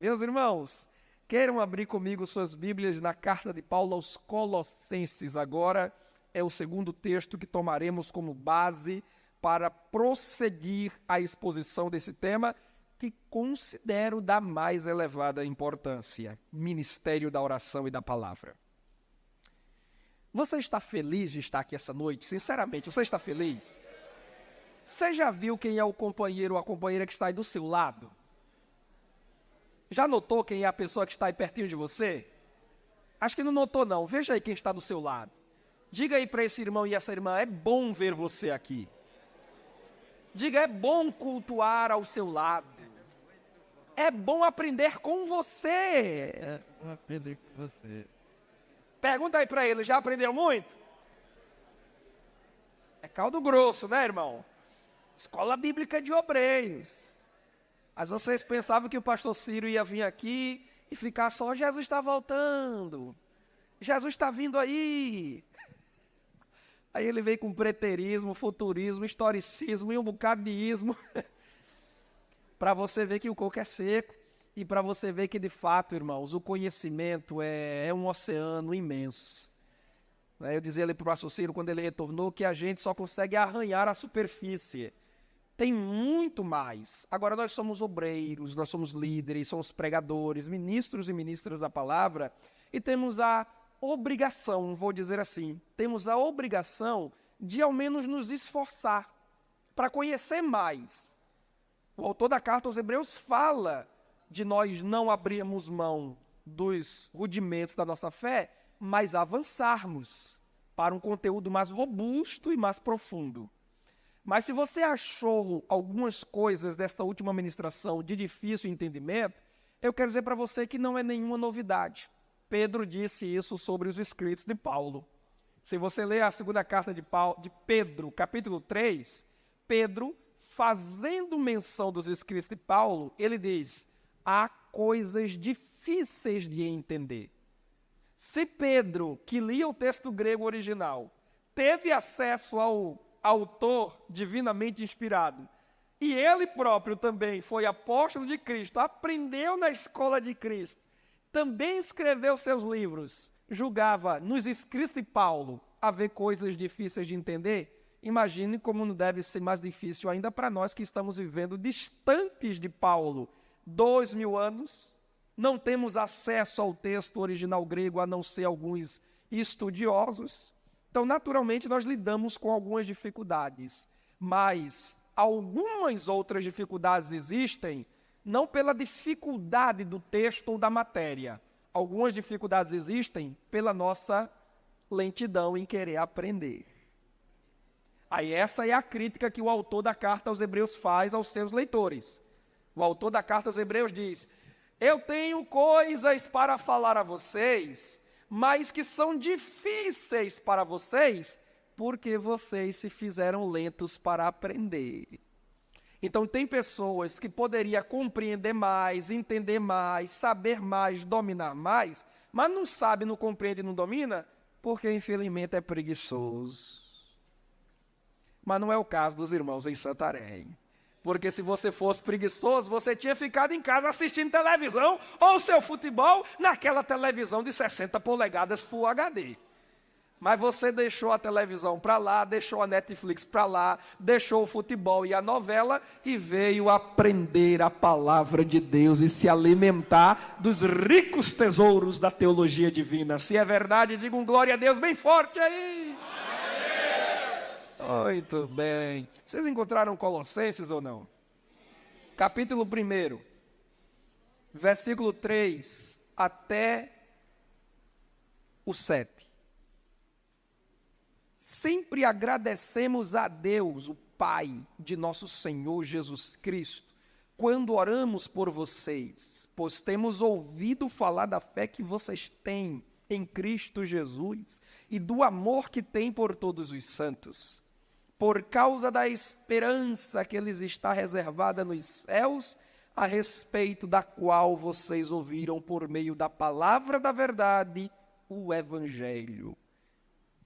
Meus irmãos, queiram abrir comigo suas Bíblias na carta de Paulo aos Colossenses. Agora é o segundo texto que tomaremos como base para prosseguir a exposição desse tema, que considero da mais elevada importância: ministério da oração e da palavra. Você está feliz de estar aqui essa noite? Sinceramente, você está feliz? Você já viu quem é o companheiro ou a companheira que está aí do seu lado? Já notou quem é a pessoa que está aí pertinho de você? Acho que não notou não. Veja aí quem está do seu lado. Diga aí para esse irmão e essa irmã: é bom ver você aqui. Diga: é bom cultuar ao seu lado. É bom aprender com você. É, vou aprender com você. Pergunta aí para ele: já aprendeu muito? É caldo grosso, né, irmão? Escola Bíblica de Obreiros. Mas vocês pensavam que o pastor Ciro ia vir aqui e ficar só: Jesus está voltando, Jesus está vindo aí. Aí ele veio com preterismo, futurismo, historicismo e um bocado de ismo, para você ver que o coco é seco e para você ver que, de fato, irmãos, o conhecimento é um oceano imenso. Eu dizia ali para o pastor Ciro, quando ele retornou, que a gente só consegue arranhar a superfície. Tem muito mais. Agora, nós somos obreiros, nós somos líderes, somos pregadores, ministros e ministras da palavra, e temos a obrigação, vou dizer assim, temos a obrigação de ao menos nos esforçar para conhecer mais. O autor da carta aos Hebreus fala de nós não abrirmos mão dos rudimentos da nossa fé, mas avançarmos para um conteúdo mais robusto e mais profundo. Mas se você achou algumas coisas desta última ministração de difícil entendimento, eu quero dizer para você que não é nenhuma novidade. Pedro disse isso sobre os escritos de Paulo. Se você ler a segunda carta de Pedro, capítulo 3, Pedro, fazendo menção dos escritos de Paulo, ele diz: há coisas difíceis de entender. Se Pedro, que lia o texto grego original, teve acesso ao autor divinamente inspirado, e ele próprio também foi apóstolo de Cristo, aprendeu na escola de Cristo, também escreveu seus livros, julgava nos escritos de Paulo haver coisas difíceis de entender, imagine como não deve ser mais difícil ainda para nós que estamos vivendo distantes de Paulo 2000 anos, não temos acesso ao texto original grego a não ser alguns estudiosos. Então, naturalmente, nós lidamos com algumas dificuldades, mas algumas outras dificuldades existem, não pela dificuldade do texto ou da matéria. Algumas dificuldades existem pela nossa lentidão em querer aprender. Aí essa é a crítica que o autor da carta aos Hebreus faz aos seus leitores. O autor da carta aos Hebreus diz: eu tenho coisas para falar a vocês, mas que são difíceis para vocês, porque vocês se fizeram lentos para aprender. Então, tem pessoas que poderiam compreender mais, entender mais, saber mais, dominar mais, mas não sabe, não compreende, não domina, porque, infelizmente, é preguiçoso. Mas não é o caso dos irmãos em Santarém. Porque se você fosse preguiçoso, você tinha ficado em casa assistindo televisão ou seu futebol naquela televisão de 60 polegadas Full HD. Mas você deixou a televisão para lá, deixou a Netflix para lá, deixou o futebol e a novela e veio aprender a palavra de Deus e se alimentar dos ricos tesouros da teologia divina. Se é verdade, diga um glória a Deus bem forte aí. Muito bem. Vocês encontraram Colossenses ou não? Capítulo 1, versículo 3 até o 7. Sempre agradecemos a Deus, o Pai de nosso Senhor Jesus Cristo, quando oramos por vocês, pois temos ouvido falar da fé que vocês têm em Cristo Jesus e do amor que têm por todos os santos. Por causa da esperança que lhes está reservada nos céus, a respeito da qual vocês ouviram por meio da palavra da verdade, o Evangelho.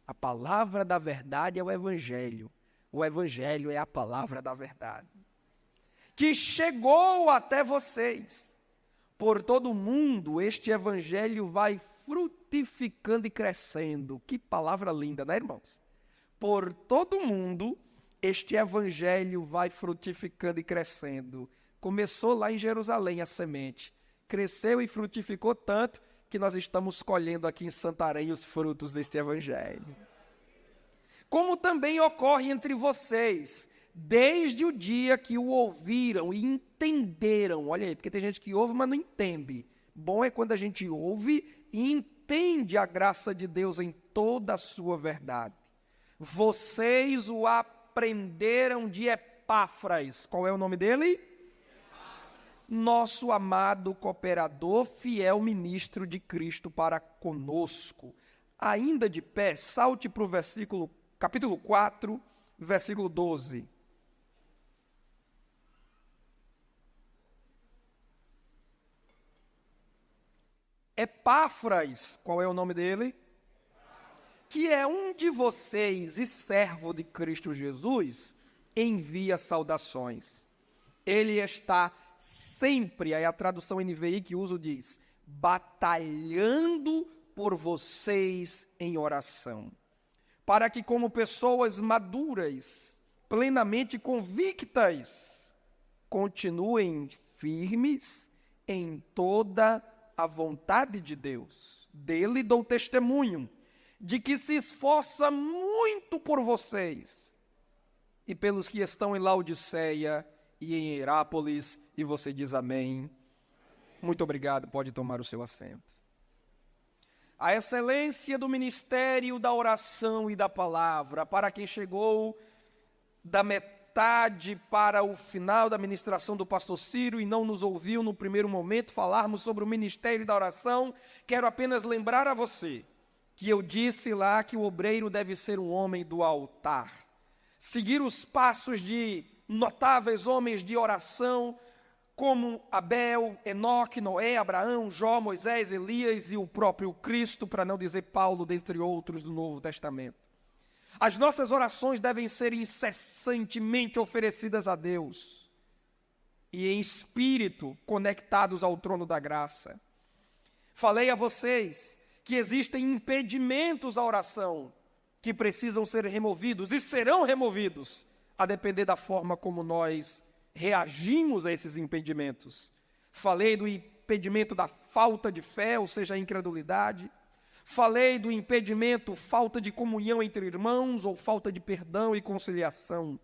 A palavra da verdade é o Evangelho. O Evangelho é a palavra da verdade. Que chegou até vocês, Por todo o mundo, este evangelho vai frutificando e crescendo. Que palavra linda, né, irmãos? Por todo o mundo, este evangelho vai frutificando e crescendo. Começou lá em Jerusalém a semente. Cresceu e frutificou tanto que nós estamos colhendo aqui em Santarém os frutos deste evangelho. Como também ocorre entre vocês, desde o dia que o ouviram e entenderam. Olha aí, porque tem gente que ouve, mas não entende. Bom é quando a gente ouve e entende a graça de Deus em toda a sua verdade. Vocês o aprenderam de Epáfras. Qual é o nome dele? Nosso amado cooperador, fiel ministro de Cristo para conosco. Ainda de pé, salte para o capítulo 4, versículo 12. Epáfras, qual é o nome dele? Que é um de vocês e servo de Cristo Jesus, envia saudações. Ele está sempre, aí a tradução NVI que uso diz, batalhando por vocês em oração, para que como pessoas maduras, plenamente convictas, continuem firmes em toda a vontade de Deus. Dele dou testemunho de que se esforça muito por vocês e pelos que estão em Laodiceia e em Hierápolis, e você diz amém. Muito obrigado, pode tomar o seu assento. A excelência do ministério da oração e da palavra, para quem chegou da metade para o final da ministração do pastor Ciro e não nos ouviu no primeiro momento falarmos sobre o ministério da oração, quero apenas lembrar a você que eu disse lá que o obreiro deve ser um homem do altar, seguir os passos de notáveis homens de oração, como Abel, Enoque, Noé, Abraão, Jó, Moisés, Elias e o próprio Cristo, para não dizer Paulo, dentre outros do Novo Testamento. As nossas orações devem ser incessantemente oferecidas a Deus e em espírito conectados ao trono da graça. Falei a vocês que existem impedimentos à oração que precisam ser removidos e serão removidos, a depender da forma como nós reagimos a esses impedimentos. Falei do impedimento da falta de fé, ou seja, a incredulidade. Falei do impedimento, falta de comunhão entre irmãos, ou falta de perdão e conciliação.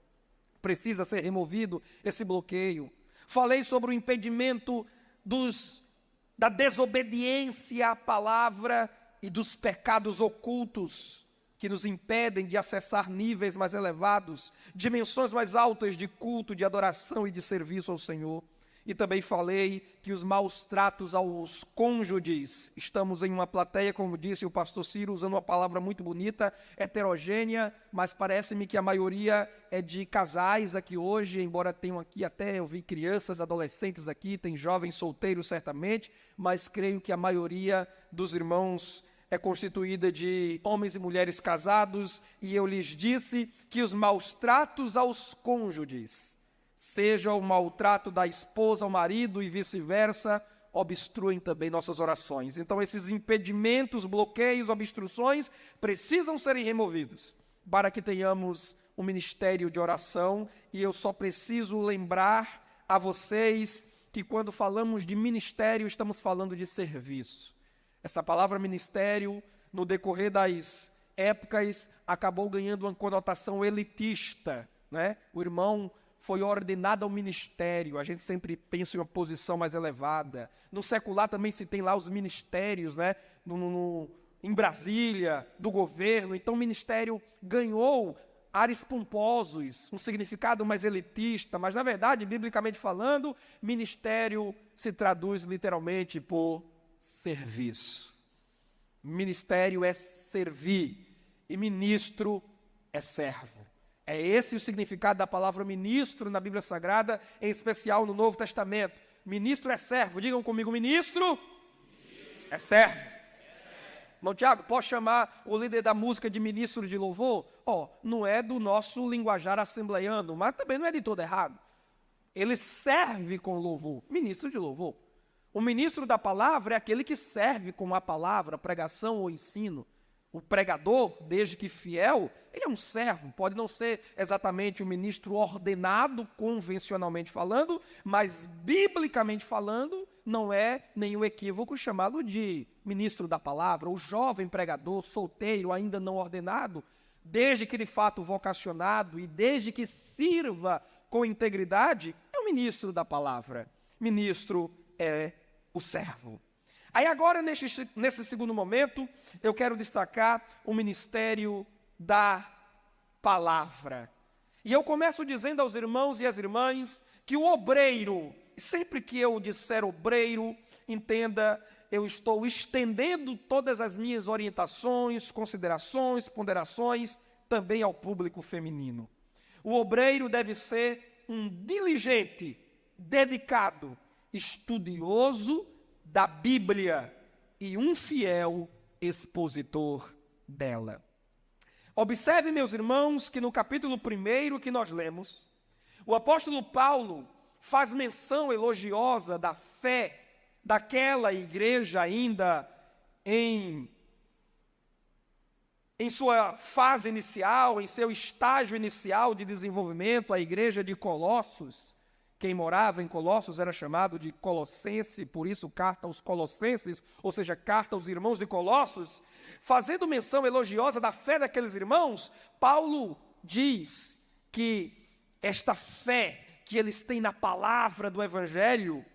Precisa ser removido esse bloqueio. Falei sobre o impedimento da desobediência à palavra e dos pecados ocultos que nos impedem de acessar níveis mais elevados, dimensões mais altas de culto, de adoração e de serviço ao Senhor. E também falei que os maus tratos aos cônjuges, estamos em uma plateia, como disse o pastor Ciro, usando uma palavra muito bonita, heterogênea, mas parece-me que a maioria é de casais aqui hoje, embora tenham aqui até, eu vi crianças, adolescentes aqui, tem jovens solteiros certamente, mas creio que a maioria dos irmãos é constituída de homens e mulheres casados, e eu lhes disse que os maus tratos aos cônjuges, seja o maltrato da esposa ao marido e vice-versa, obstruem também nossas orações. Então esses impedimentos, bloqueios, obstruções precisam serem removidos para que tenhamos um ministério de oração. E eu só preciso lembrar a vocês que quando falamos de ministério estamos falando de serviço. Essa palavra ministério, no decorrer das épocas, acabou ganhando uma conotação elitista, né? O irmão foi ordenado ao ministério, a gente sempre pensa em uma posição mais elevada. No secular também se tem lá os ministérios, né? Em Brasília, do governo. Então o ministério ganhou ares pomposos, um significado mais elitista, mas na verdade, biblicamente falando, ministério se traduz literalmente por serviço. Ministério é servir e ministro é servo. É esse o significado da palavra ministro na Bíblia Sagrada, em especial no Novo Testamento. Ministro é servo. Digam comigo, ministro é servo. Irmão Tiago, posso chamar o líder da música de ministro de louvor? Não é do nosso linguajar assembleiano, mas também não é de todo errado. Ele serve com louvor, ministro de louvor. O ministro da palavra é aquele que serve com a palavra, pregação ou ensino. O pregador, desde que fiel, ele é um servo, pode não ser exatamente um ministro ordenado, convencionalmente falando, mas biblicamente falando, não é nenhum equívoco chamá-lo de ministro da palavra. O jovem pregador, solteiro, ainda não ordenado, desde que de fato vocacionado e desde que sirva com integridade, é o ministro da palavra. Ministro é o servo. Aí agora, nesse segundo momento, eu quero destacar o ministério da palavra. E eu começo dizendo aos irmãos e às irmãs que o obreiro, sempre que eu disser obreiro, entenda, eu estou estendendo todas as minhas orientações, considerações, ponderações, também ao público feminino. O obreiro deve ser um diligente, dedicado, estudioso da Bíblia e um fiel expositor dela. Observe, meus irmãos, que no capítulo 1 que nós lemos, o apóstolo Paulo faz menção elogiosa da fé daquela igreja ainda em sua fase inicial, em seu estágio inicial de desenvolvimento, a igreja de Colossos. Quem morava em Colossos era chamado de colossense, por isso carta aos colossenses, ou seja, carta aos irmãos de Colossos. Fazendo menção elogiosa da fé daqueles irmãos, Paulo diz que esta fé que eles têm na palavra do Evangelho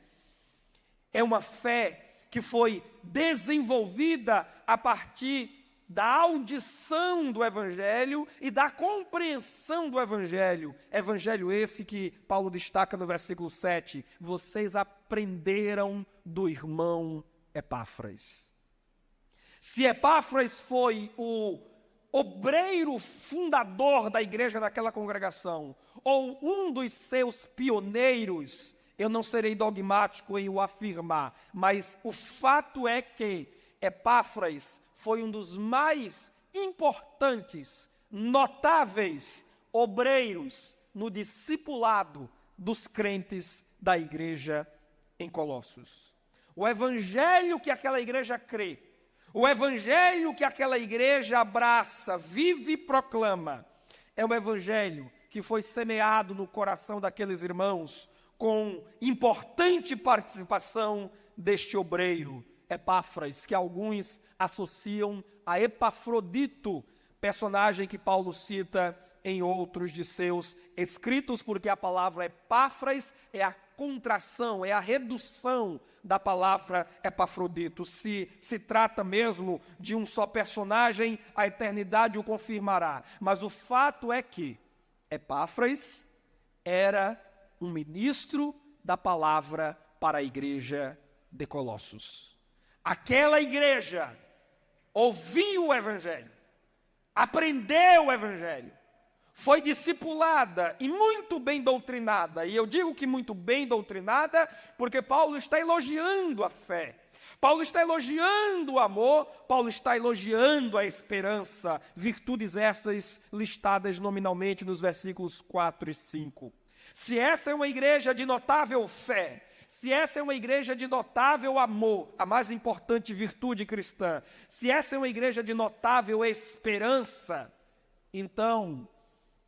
é uma fé que foi desenvolvida a partir da audição do Evangelho e da compreensão do Evangelho. Evangelho esse que Paulo destaca no versículo 7. Vocês aprenderam do irmão Epáfras. Se Epáfras foi o obreiro fundador da igreja naquela congregação, ou um dos seus pioneiros, eu não serei dogmático em o afirmar, mas o fato é que Epáfras foi um dos mais importantes, notáveis obreiros no discipulado dos crentes da igreja em Colossos. O evangelho que aquela igreja crê, o evangelho que aquela igreja abraça, vive e proclama, é um evangelho que foi semeado no coração daqueles irmãos com importante participação deste obreiro, Epáfras, que alguns associam a Epafrodito, personagem que Paulo cita em outros de seus escritos, porque a palavra Epáfras é a contração, é a redução da palavra Epafrodito. Se trata mesmo de um só personagem, a eternidade o confirmará. Mas o fato é que Epáfras era um ministro da palavra para a igreja de Colossos. Aquela igreja ouviu o Evangelho, aprendeu o Evangelho, foi discipulada e muito bem doutrinada. E eu digo que muito bem doutrinada porque Paulo está elogiando a fé. Paulo está elogiando o amor, Paulo está elogiando a esperança, virtudes estas listadas nominalmente nos versículos 4 e 5. Se essa é uma igreja de notável fé, se essa é uma igreja de notável amor, a mais importante virtude cristã, se essa é uma igreja de notável esperança, então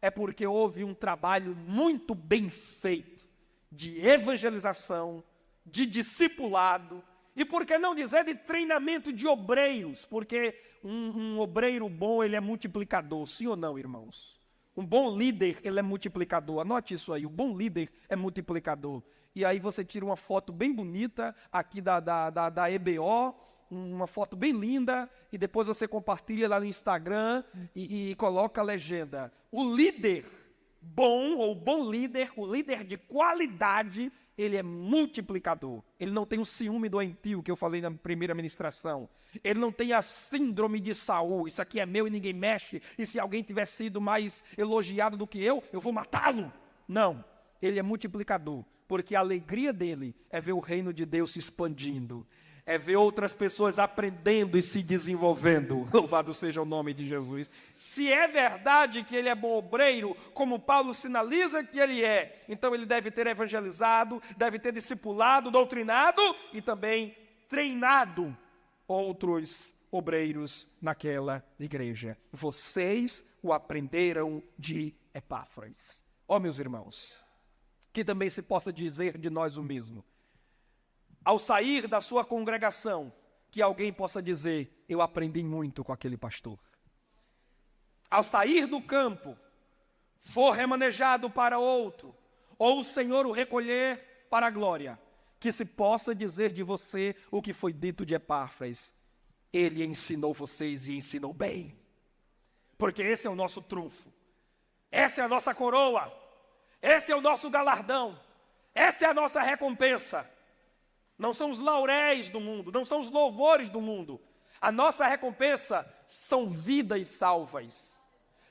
é porque houve um trabalho muito bem feito de evangelização, de discipulado, e por que não dizer de treinamento de obreiros, porque um obreiro bom, ele é multiplicador, sim ou não, irmãos? Um bom líder, ele é multiplicador. Anote isso aí, o bom líder é multiplicador. E aí você tira uma foto bem bonita aqui da EBO, uma foto bem linda, e depois você compartilha lá no Instagram e coloca a legenda. O líder bom, ou bom líder, o líder de qualidade, ele é multiplicador. Ele não tem o ciúme doentio que eu falei na primeira ministração. Ele não tem a síndrome de Saul. Isso aqui é meu e ninguém mexe. E se alguém tiver sido mais elogiado do que eu vou matá-lo. Não. Ele é multiplicador. Porque a alegria dele é ver o reino de Deus se expandindo. é ver outras pessoas aprendendo e se desenvolvendo. Louvado seja o nome de Jesus. Se é verdade que ele é bom obreiro, como Paulo sinaliza que ele é, então ele deve ter evangelizado, deve ter discipulado, doutrinado e também treinado outros obreiros naquela igreja. Vocês o aprenderam de Epáfras. Ó, meus irmãos, que também se possa dizer de nós o mesmo. Ao sair da sua congregação, que alguém possa dizer, eu aprendi muito com aquele pastor. Ao sair do campo, for remanejado para outro, ou o Senhor o recolher para a glória, que se possa dizer de você o que foi dito de Epáfras. Ele ensinou vocês e ensinou bem. Porque esse é o nosso trunfo. Essa é a nossa coroa. Esse é o nosso galardão. Essa é a nossa recompensa. Não são os lauréis do mundo, não são os louvores do mundo. A nossa recompensa são vidas salvas,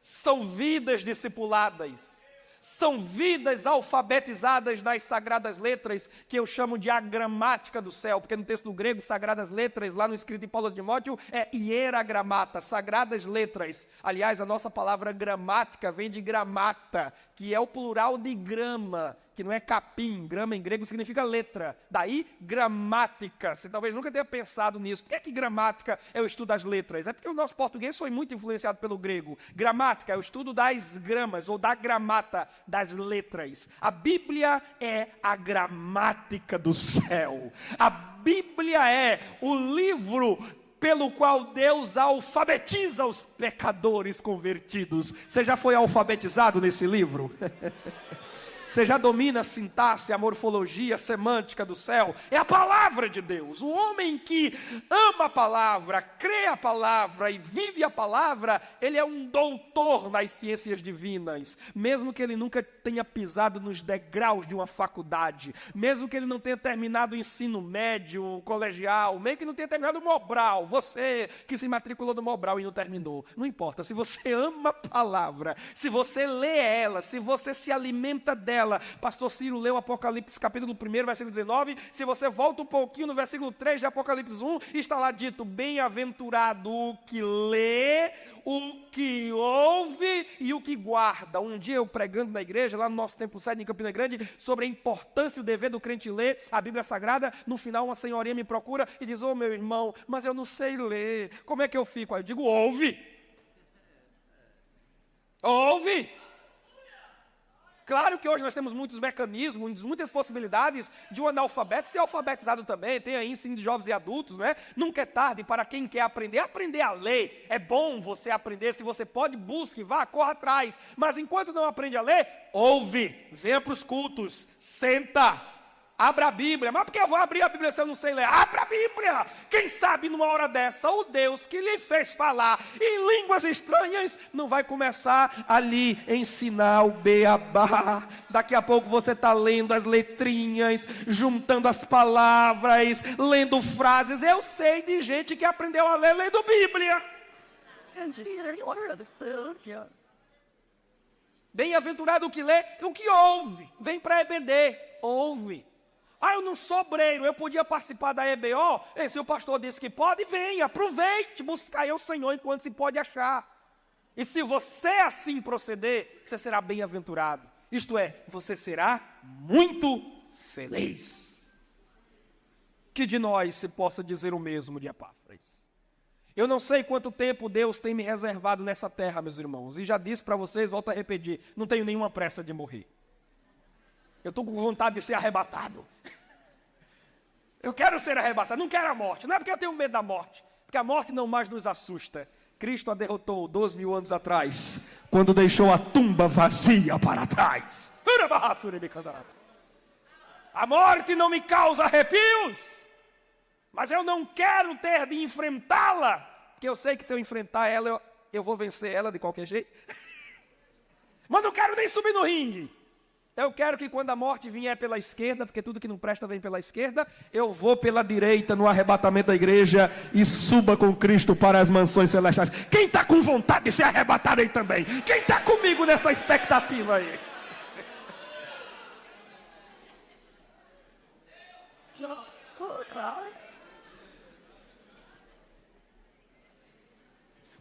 são vidas discipuladas, são vidas alfabetizadas nas sagradas letras, que eu chamo de a gramática do céu, porque no texto grego, sagradas letras, lá no escrito de Paulo de Timóteo, é hieragramata, sagradas letras. Aliás, a nossa palavra gramática vem de gramata, que é o plural de grama, que não é capim, grama em grego significa letra. Daí, gramática. Você talvez nunca tenha pensado nisso. Por que é que gramática é o estudo das letras? É porque o nosso português foi muito influenciado pelo grego. Gramática é o estudo das gramas, ou da gramata, das letras. A Bíblia é a gramática do céu. A Bíblia é o livro pelo qual Deus alfabetiza os pecadores convertidos. Você já foi alfabetizado nesse livro? Você já domina a sintaxe, a morfologia, a semântica do céu? É a palavra de Deus. O homem que ama a palavra, crê a palavra e vive a palavra, ele é um doutor nas ciências divinas. Mesmo que ele nunca tenha pisado nos degraus de uma faculdade, mesmo que ele não tenha terminado o ensino médio, colegial, mesmo que não tenha terminado o Mobral, você que se matriculou no Mobral e não terminou, não importa. Se você ama a palavra, se você lê ela, se você se alimenta dela, pastor Ciro leu Apocalipse capítulo 1, versículo 19, se você volta um pouquinho no versículo 3 de Apocalipse 1, está lá dito, bem-aventurado o que lê, o que ouve e o que guarda. Um dia eu pregando na igreja, lá no nosso templo sede em Campina Grande, sobre a importância e o dever do crente ler a Bíblia Sagrada, no final uma senhorinha me procura e diz, ô meu irmão, mas eu não sei ler, como é que eu fico? Aí eu digo, ouve! Ouve! Claro que hoje nós temos muitos mecanismos, muitas possibilidades de um analfabeto ser alfabetizado também. Tem aí ensino de jovens e adultos, né? Nunca é tarde para quem quer aprender a ler. É bom você aprender, se você pode, busque, vá, corra atrás. Mas enquanto não aprende a ler, ouve, venha para os cultos, senta. Abra a Bíblia. Mas por que eu vou abrir a Bíblia se eu não sei ler? Abra a Bíblia. Quem sabe numa hora dessa, o Deus que lhe fez falar em línguas estranhas, não vai começar ali a ensinar o beabá. Daqui a pouco você está lendo as letrinhas, juntando as palavras, lendo frases. Eu sei de gente que aprendeu a ler lendo Bíblia. Bem-aventurado o que lê e o que ouve. Vem para a EBD, ouve. Ah, eu não sou obreiro, eu podia participar da EBO? Se o pastor disse que pode, venha, aproveite, buscar o Senhor enquanto se pode achar. E se você assim proceder, você será bem-aventurado. Isto é, você será muito feliz. Que de nós se possa dizer o mesmo de Epáfras. Eu não sei quanto tempo Deus tem me reservado nessa terra, meus irmãos. E já disse para vocês, volto a repetir, não tenho nenhuma pressa de morrer. Eu estou com vontade de ser arrebatado. Eu quero ser arrebatado, não quero a morte. Não é porque eu tenho medo da morte, porque a morte não mais nos assusta. Cristo a derrotou 2000 anos atrás, quando deixou a tumba vazia para trás. A morte não me causa arrepios, mas eu não quero ter de enfrentá-la, porque eu sei que se eu enfrentar ela, eu vou vencer ela de qualquer jeito. Mas não quero nem subir no ringue. Eu quero que quando a morte vier pela esquerda, porque tudo que não presta vem pela esquerda, eu vou pela direita no arrebatamento da igreja e suba com Cristo para as mansões celestiais. Quem está com vontade de ser arrebatado aí também? Quem está comigo nessa expectativa aí?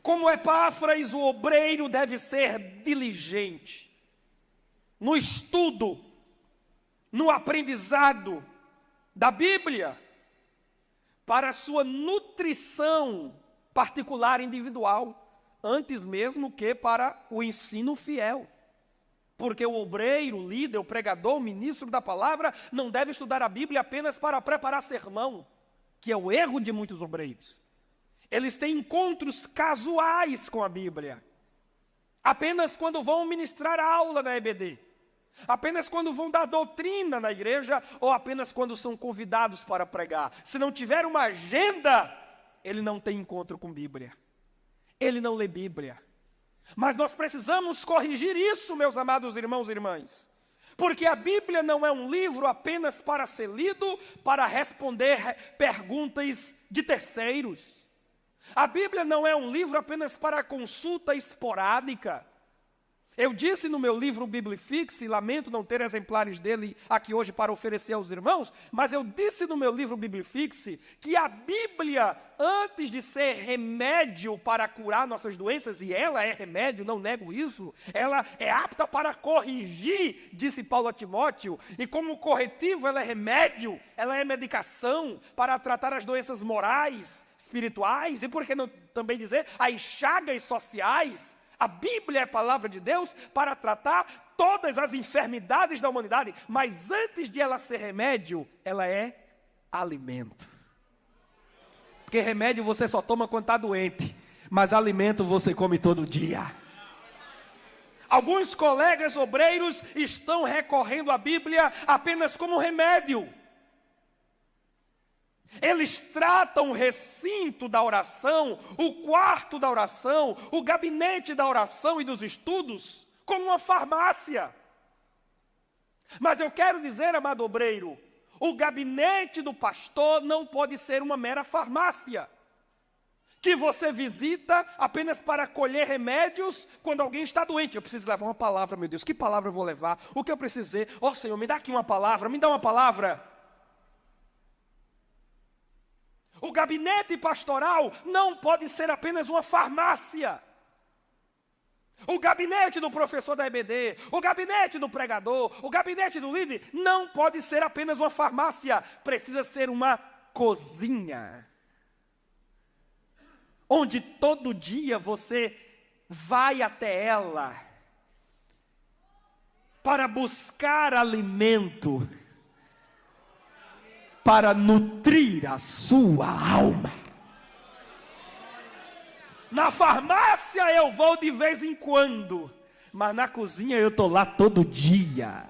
Como Epáfras, o obreiro deve ser diligente no estudo, no aprendizado da Bíblia, para a sua nutrição particular individual, antes mesmo que para o ensino fiel. Porque o obreiro, o líder, o pregador, o ministro da palavra, não deve estudar a Bíblia apenas para preparar sermão, que é o erro de muitos obreiros. Eles têm encontros casuais com a Bíblia, apenas quando vão ministrar a aula na EBD, apenas quando vão dar doutrina na igreja, ou apenas quando são convidados para pregar. Se não tiver uma agenda, ele não tem encontro com Bíblia, ele não lê Bíblia. Mas nós precisamos corrigir isso, meus amados irmãos e irmãs, porque a Bíblia não é um livro apenas para ser lido, para responder perguntas de terceiros. A Bíblia não é um livro apenas para consulta esporádica. Eu disse no meu livro Biblifix, e lamento não ter exemplares dele aqui hoje para oferecer aos irmãos, mas eu disse no meu livro Biblifix que a Bíblia, antes de ser remédio para curar nossas doenças, e ela é remédio, não nego isso, ela é apta para corrigir, disse Paulo a Timóteo, e como corretivo ela é remédio, ela é medicação para tratar as doenças morais, espirituais, e por que não também dizer, as chagas sociais. A Bíblia é a palavra de Deus para tratar todas as enfermidades da humanidade, mas antes de ela ser remédio, ela é alimento. Porque remédio você só toma quando está doente, mas alimento você come todo dia. Alguns colegas obreiros estão recorrendo à Bíblia apenas como remédio. Eles tratam o recinto da oração, o quarto da oração, o gabinete da oração e dos estudos como uma farmácia. Mas eu quero dizer, amado obreiro, o gabinete do pastor não pode ser uma mera farmácia, que você visita apenas para colher remédios quando alguém está doente. Eu preciso levar uma palavra, meu Deus, que palavra eu vou levar? O que eu preciso dizer? Ó Senhor, me dá aqui uma palavra, me dá uma palavra. O gabinete pastoral não pode ser apenas uma farmácia. O gabinete do professor da EBD, o gabinete do pregador, o gabinete do líder, não pode ser apenas uma farmácia. Precisa ser uma cozinha, onde todo dia você vai até ela para buscar alimento, para nutrir a sua alma. Na farmácia eu vou de vez em quando, mas na cozinha eu estou lá todo dia.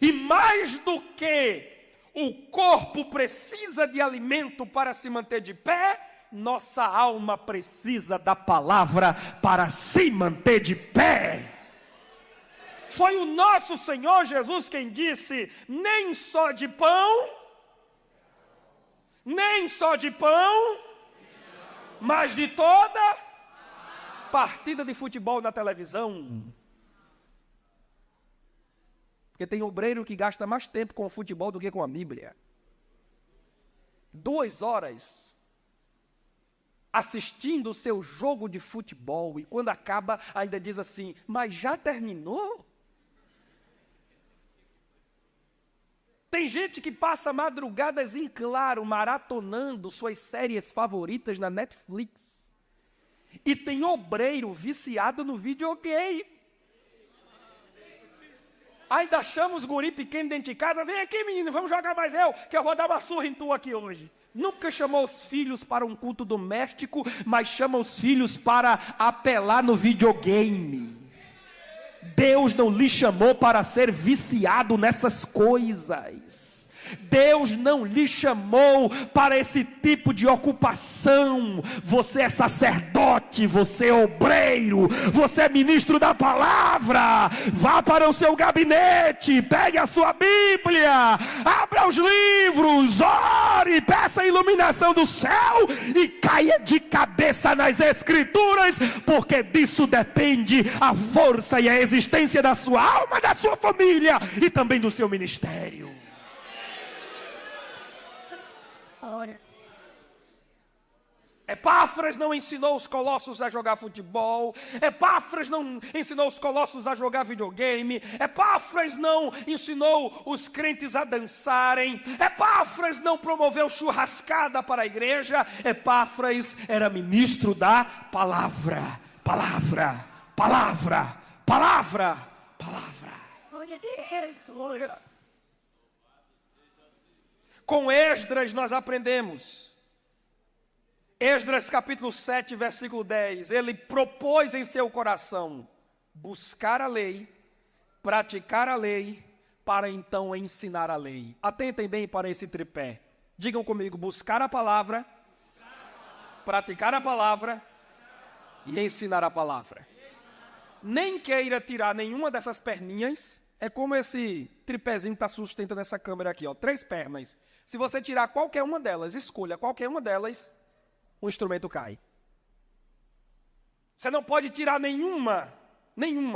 E mais do que o corpo precisa de alimento para se manter de pé, nossa alma precisa da palavra para se manter de pé. Foi o nosso Senhor Jesus quem disse, nem só de pão, mas de toda partida de futebol na televisão. Porque tem obreiro que gasta mais tempo com o futebol do que com a Bíblia. 2 horas assistindo o seu jogo de futebol, e quando acaba ainda diz assim, mas já terminou? Tem gente que passa madrugadas em claro, maratonando suas séries favoritas na Netflix. E tem obreiro viciado no videogame. Ainda chama os guri pequenos dentro de casa, vem aqui menino, vamos jogar mais que eu vou dar uma surra em tu aqui hoje. Nunca chamou os filhos para um culto doméstico, mas chama os filhos para apelar no videogame. Deus não lhe chamou para ser viciado nessas coisas. Deus não lhe chamou para esse tipo de ocupação. Você é sacerdote, você é obreiro, você é ministro da palavra. Vá para o seu gabinete, pegue a sua Bíblia, abra os livros, ore, peça a iluminação do céu e caia de cabeça nas Escrituras, porque disso depende a força e a existência da sua alma, da sua família e também do seu ministério. Epáfras não ensinou os colossos a jogar futebol. Epáfras não ensinou os colossos a jogar videogame. Epáfras não ensinou os crentes a dançarem. Epáfras não promoveu churrascada para a igreja. Epáfras era ministro da palavra. Palavra, palavra, palavra, palavra. Com Esdras nós aprendemos. Esdras capítulo 7, versículo 10. Ele propôs em seu coração buscar a lei, praticar a lei, para então ensinar a lei. Atentem bem para esse tripé. Digam comigo: buscar a palavra, praticar a palavra e ensinar a palavra. Nem queira tirar nenhuma dessas perninhas. É como esse tripézinho que está sustentando essa câmera aqui, ó, 3 pernas. Se você tirar qualquer uma delas, escolha qualquer uma delas, o instrumento cai. Você não pode tirar nenhuma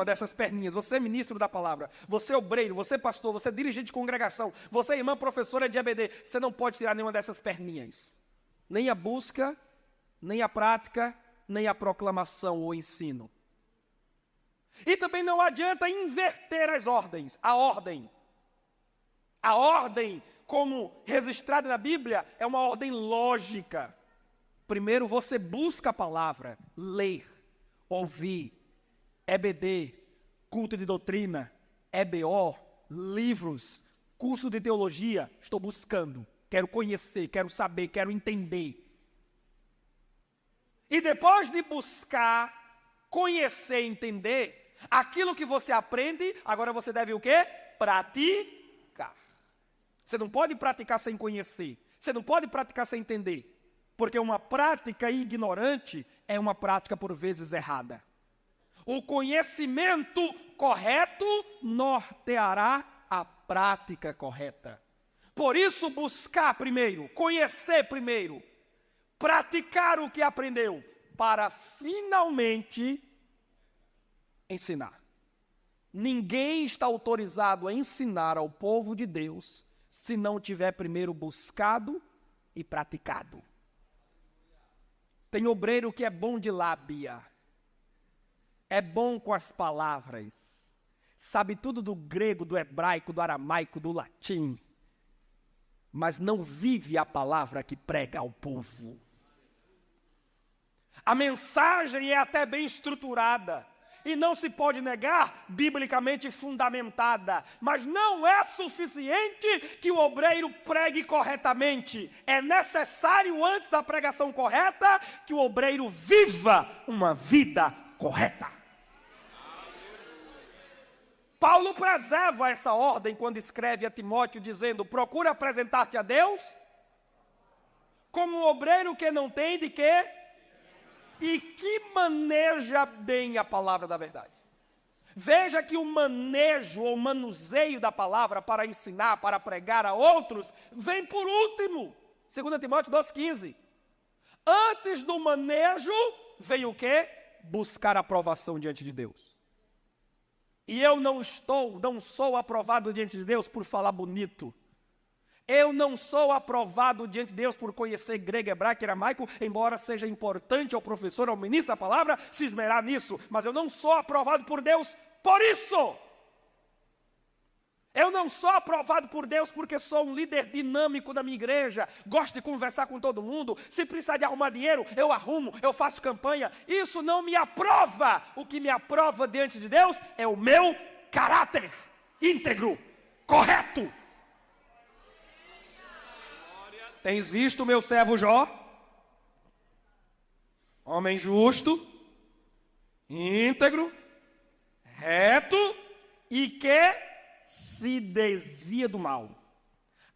dessas perninhas. Você é ministro da palavra, você é obreiro, você é pastor, você é dirigente de congregação, você é irmã professora de EBD. Você não pode tirar nenhuma dessas perninhas. Nem a busca, nem a prática, nem a proclamação ou ensino. E também não adianta inverter as ordens. A ordem, como registrada na Bíblia, é uma ordem lógica. Primeiro você busca a palavra, ler, ouvir, EBD, culto de doutrina, EBO, livros, curso de teologia. Estou buscando, quero conhecer, quero saber, quero entender. E depois de buscar, conhecer, entender, aquilo que você aprende, agora você deve o quê? Praticar. Você não pode praticar sem conhecer. Você não pode praticar sem entender. Porque uma prática ignorante é uma prática por vezes errada. O conhecimento correto norteará a prática correta. Por isso, buscar primeiro, conhecer primeiro, praticar o que aprendeu, para finalmente ensinar. Ninguém está autorizado a ensinar ao povo de Deus se não tiver primeiro buscado e praticado. Tem obreiro que é bom de lábia, é bom com as palavras, sabe tudo do grego, do hebraico, do aramaico, do latim, mas não vive a palavra que prega ao povo. A mensagem é até bem estruturada e não se pode negar, biblicamente fundamentada, mas não é suficiente que o obreiro pregue corretamente. É necessário, antes da pregação correta, que o obreiro viva uma vida correta. Paulo preserva essa ordem quando escreve a Timóteo dizendo: procura apresentar-te a Deus como um obreiro que não tem de quê? E que maneja bem a palavra da verdade. Veja que o manejo ou manuseio da palavra para ensinar, para pregar a outros, vem por último. 2 Timóteo 2,15. Antes do manejo, vem o quê? Buscar aprovação diante de Deus. E eu não sou aprovado diante de Deus por falar bonito. Eu não sou aprovado diante de Deus por conhecer grego, hebraico e aramaico, embora seja importante ao professor, ao ministro da palavra, se esmerar nisso. Mas eu não sou aprovado por Deus por isso. Eu não sou aprovado por Deus porque sou um líder dinâmico da minha igreja, gosto de conversar com todo mundo, se precisar de arrumar dinheiro, eu arrumo, eu faço campanha. Isso não me aprova. O que me aprova diante de Deus é o meu caráter íntegro, correto. Tens visto o meu servo Jó? Homem justo, íntegro, reto e que se desvia do mal.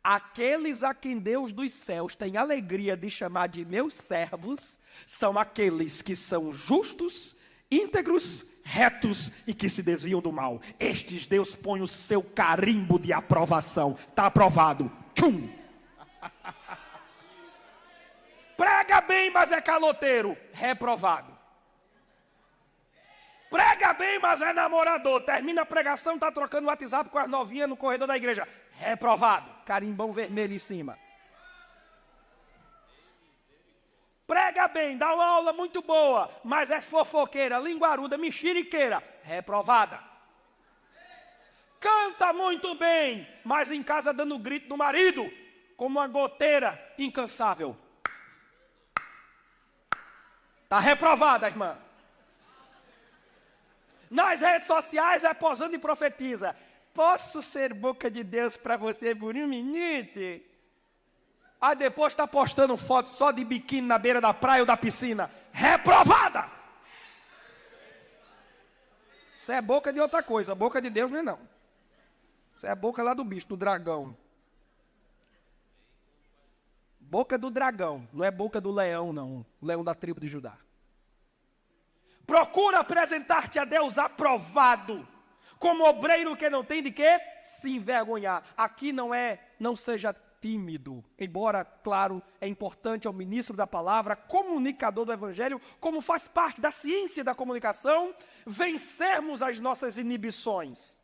Aqueles a quem Deus dos céus tem alegria de chamar de meus servos são aqueles que são justos, íntegros, retos e que se desviam do mal. Estes Deus põe o seu carimbo de aprovação. Está aprovado. Tchum! Prega bem, mas é caloteiro. Reprovado. Prega bem, mas é namorador. Termina a pregação, está trocando WhatsApp com as novinhas no corredor da igreja. Reprovado. Carimbão vermelho em cima. prega bem, dá uma aula muito boa, mas é fofoqueira, linguaruda, mexeriqueira, reprovada. Canta muito bem, mas em casa dando grito no marido, como uma goteira incansável. Está reprovada, irmã. Nas redes sociais é posando e profetiza. Posso ser boca de Deus para você por um minuto? Aí depois está postando foto só de biquíni na beira da praia ou da piscina. Reprovada! Isso é boca de outra coisa, boca de Deus não é não. Isso é a boca lá do bicho, do dragão. Boca do dragão, não é boca do leão não, o leão da tribo de Judá. Procura apresentar-te a Deus aprovado, como obreiro que não tem de quê? Se envergonhar. Aqui não seja tímido, embora, claro, é importante ao ministro da palavra, comunicador do evangelho, como faz parte da ciência da comunicação, vencermos as nossas inibições.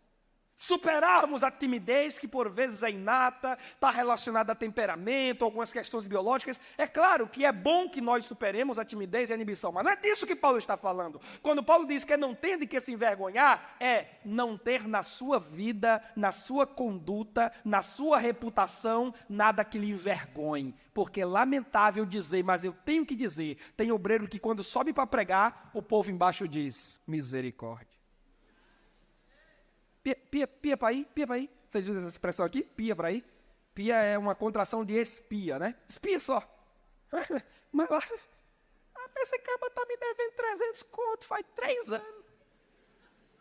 Superarmos a timidez, que por vezes é inata, está relacionada a temperamento, algumas questões biológicas. É claro que é bom que nós superemos a timidez e a inibição, mas não é disso que Paulo está falando. Quando Paulo diz que não tem de que se envergonhar, é não ter na sua vida, na sua conduta, na sua reputação, nada que lhe envergonhe. Porque é lamentável dizer, mas eu tenho que dizer, tem obreiro que quando sobe para pregar, o povo embaixo diz, misericórdia. Pia para aí, pia para aí. Vocês usam essa expressão aqui? Pia para aí. Pia é uma contração de espia, né? Espia só. Mas lá, esse cara tá me devendo 300 conto, faz 3 anos.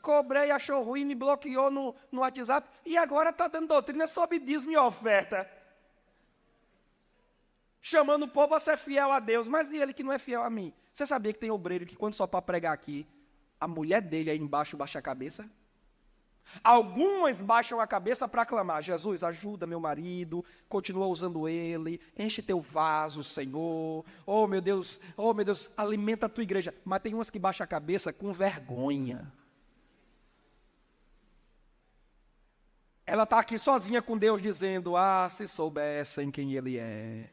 Cobrei, achou ruim, me bloqueou no WhatsApp e agora está dando doutrina sobre dízimo e oferta. Chamando o povo a ser fiel a Deus, mas e ele que não é fiel a mim? Você sabia que tem obreiro que quando só para pregar aqui, a mulher dele aí embaixo baixa a cabeça? Algumas baixam a cabeça para clamar, Jesus, ajuda meu marido, continua usando ele, enche teu vaso, Senhor, oh meu Deus, alimenta a tua igreja. Mas tem umas que baixam a cabeça com vergonha. Ela está aqui sozinha com Deus dizendo, se soubessem quem ele é.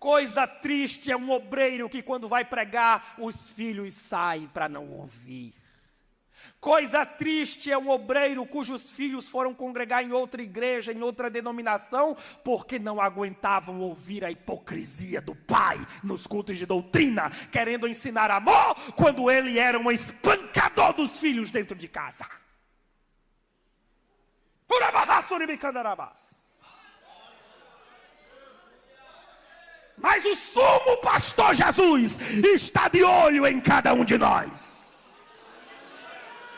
Coisa triste é um obreiro que quando vai pregar, os filhos saem para não ouvir. Coisa triste é um obreiro cujos filhos foram congregar em outra igreja, em outra denominação, porque não aguentavam ouvir a hipocrisia do pai nos cultos de doutrina, querendo ensinar amor, quando ele era um espancador dos filhos dentro de casa. Mas o sumo pastor Jesus está de olho em cada um de nós.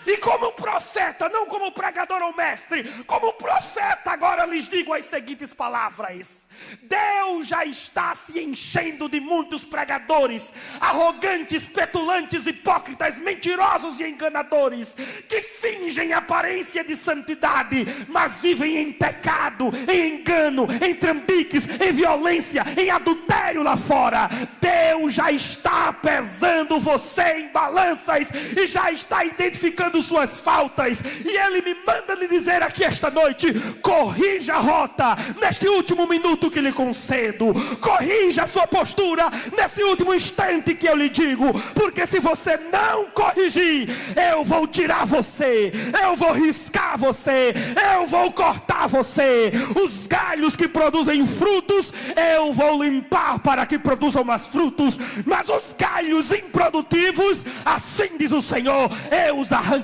E como profeta, não como pregador ou mestre, como profeta, agora lhes digo as seguintes palavras. Deus já está se enchendo de muitos pregadores, arrogantes, petulantes, hipócritas, mentirosos e enganadores, que fingem aparência de santidade, mas vivem em pecado, em engano, em trambiques, em violência, em adultério lá fora. Deus já está pesando você em balanças e já está identificando suas faltas, e Ele me manda lhe dizer aqui esta noite, corrija a rota neste último minuto que lhe concedo, corrija a sua postura nesse último instante que eu lhe digo, porque se você não corrigir, eu vou tirar você, eu vou riscar você, eu vou cortar você, os galhos que produzem frutos, eu vou limpar para que produzam mais frutos, mas os galhos improdutivos, assim diz o Senhor, eu os arrancarei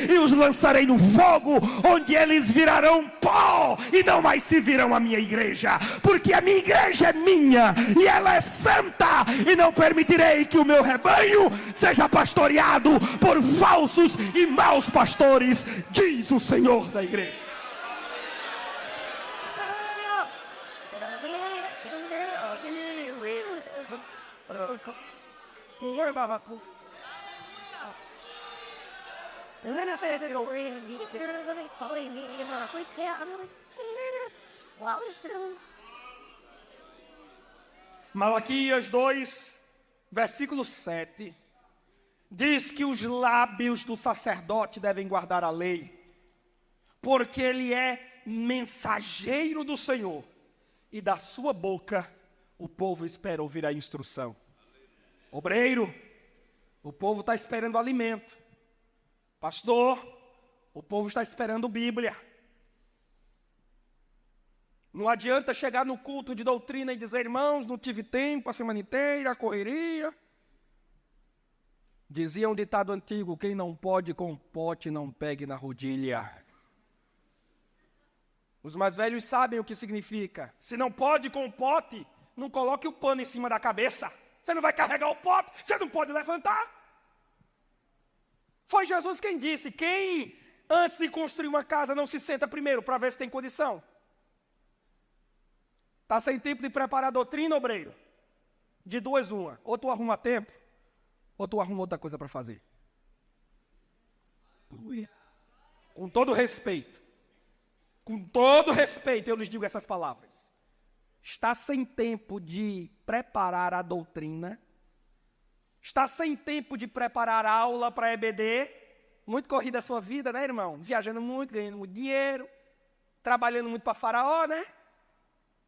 e os lançarei no fogo, onde eles virarão pó e não mais se virão a minha igreja, porque a minha igreja é minha e ela é santa, e não permitirei que o meu rebanho seja pastoreado por falsos e maus pastores, diz o Senhor da igreja. Malaquias 2, versículo 7, diz que os lábios do sacerdote devem guardar a lei, porque ele é mensageiro do Senhor, e da sua boca o povo espera ouvir a instrução. Obreiro, o povo está esperando alimento. Pastor, o povo está esperando Bíblia. Não adianta chegar no culto de doutrina e dizer, irmãos, não tive tempo a semana inteira, a correria. Dizia um ditado antigo, quem não pode com pote não pegue na rodilha. Os mais velhos sabem o que significa. Se não pode com pote, não coloque o pano em cima da cabeça. Você não vai carregar o pote, você não pode levantar. Foi Jesus quem disse, quem antes de construir uma casa não se senta primeiro para ver se tem condição? Está sem tempo de preparar a doutrina, obreiro? De duas uma. Ou tu arruma tempo, ou tu arruma outra coisa para fazer. Com todo respeito, eu lhes digo essas palavras. Está sem tempo de preparar a doutrina, está sem tempo de preparar a aula para EBD, muito corrida a sua vida, né, irmão? Viajando muito, ganhando muito dinheiro, trabalhando muito para Faraó, né?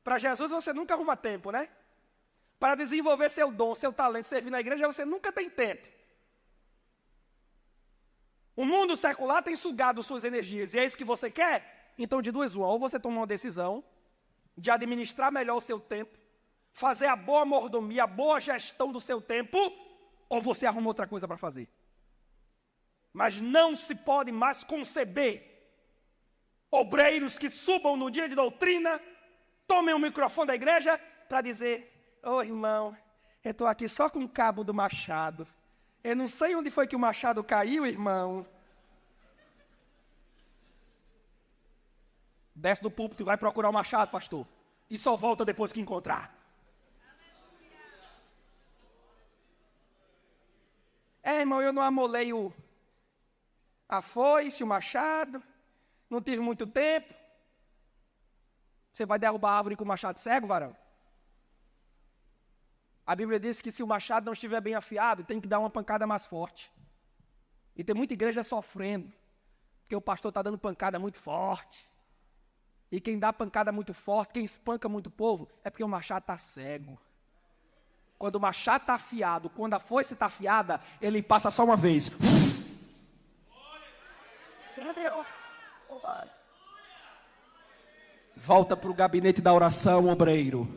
Para Jesus você nunca arruma tempo, né? Para desenvolver seu dom, seu talento, servir na igreja, você nunca tem tempo. O mundo secular tem sugado suas energias, e é isso que você quer? Então, de duas uma, ou você toma uma decisão de administrar melhor o seu tempo, fazer a boa mordomia, a boa gestão do seu tempo, ou você arruma outra coisa para fazer. Mas não se pode mais conceber obreiros que subam no dia de doutrina, tomem o microfone da igreja para dizer, ô irmão, eu estou aqui só com o cabo do machado. Eu não sei onde foi que o machado caiu, irmão. Desce do púlpito e vai procurar o machado, pastor. E só volta depois que encontrar. Irmão, eu não amolei a foice, o machado. Não tive muito tempo. Você vai derrubar a árvore com o machado cego, varão? A Bíblia diz que se o machado não estiver bem afiado, tem que dar uma pancada mais forte. E tem muita igreja sofrendo, porque o pastor está dando pancada muito forte. E quem dá pancada muito forte, quem espanca muito o povo, é porque o machado está cego. Quando o machado está afiado, quando a foice está afiada, ele passa só uma vez. Volta para o gabinete da oração, obreiro.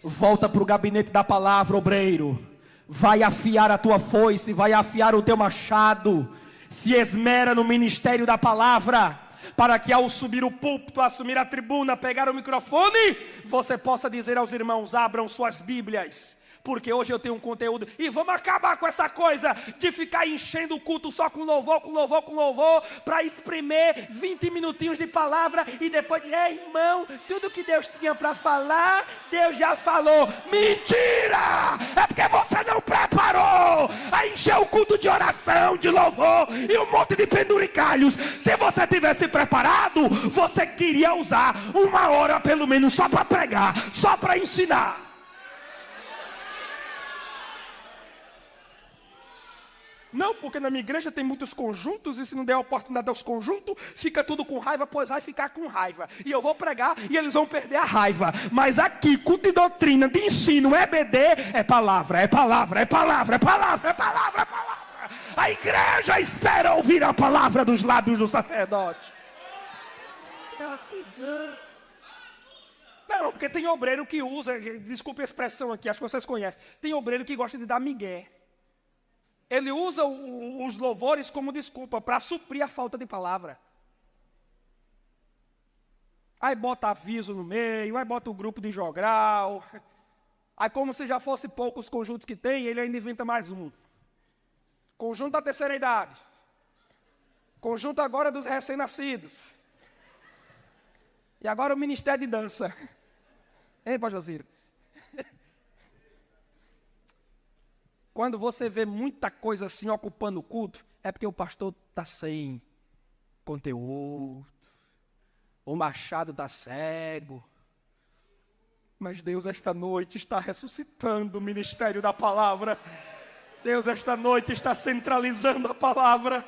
Volta para o gabinete da palavra, obreiro. Vai afiar a tua foice, vai afiar o teu machado. Se esmera no ministério da palavra, para que ao subir o púlpito, assumir a tribuna, pegar o microfone, você possa dizer aos irmãos, abram suas Bíblias, porque hoje eu tenho um conteúdo, e vamos acabar com essa coisa de ficar enchendo o culto só com louvor, para espremer 20 minutinhos de palavra, e depois, irmão, tudo que Deus tinha para falar, Deus já falou. Mentira! É porque você não preparou a encher o culto de oração, de louvor, e um monte de penduricalhos. Se você tivesse preparado, você queria usar 1 hora pelo menos só para pregar, só para ensinar. Não, porque na minha igreja tem muitos conjuntos, e se não der a oportunidade aos conjuntos, fica tudo com raiva, pois vai ficar com raiva. E eu vou pregar e eles vão perder a raiva. Mas aqui, culto de doutrina, de ensino, EBD, é palavra, é palavra, é palavra, é palavra, é palavra, é palavra. A igreja espera ouvir a palavra dos lábios do sacerdote. Não, porque tem obreiro que usa, desculpe a expressão aqui, acho que vocês conhecem. Tem obreiro que gosta de dar migué. Ele usa os louvores como desculpa para suprir a falta de palavra. Aí bota aviso no meio, aí bota o grupo de jogral. Aí como se já fosse poucos conjuntos que tem, ele ainda inventa mais um. Conjunto da terceira idade. Conjunto agora dos recém-nascidos. E agora o Ministério de Dança. Hein, pastor Ciro? Quando você vê muita coisa assim ocupando o culto, é porque o pastor está sem conteúdo, o machado está cego. Mas Deus esta noite está ressuscitando o ministério da palavra. Deus esta noite está centralizando a palavra.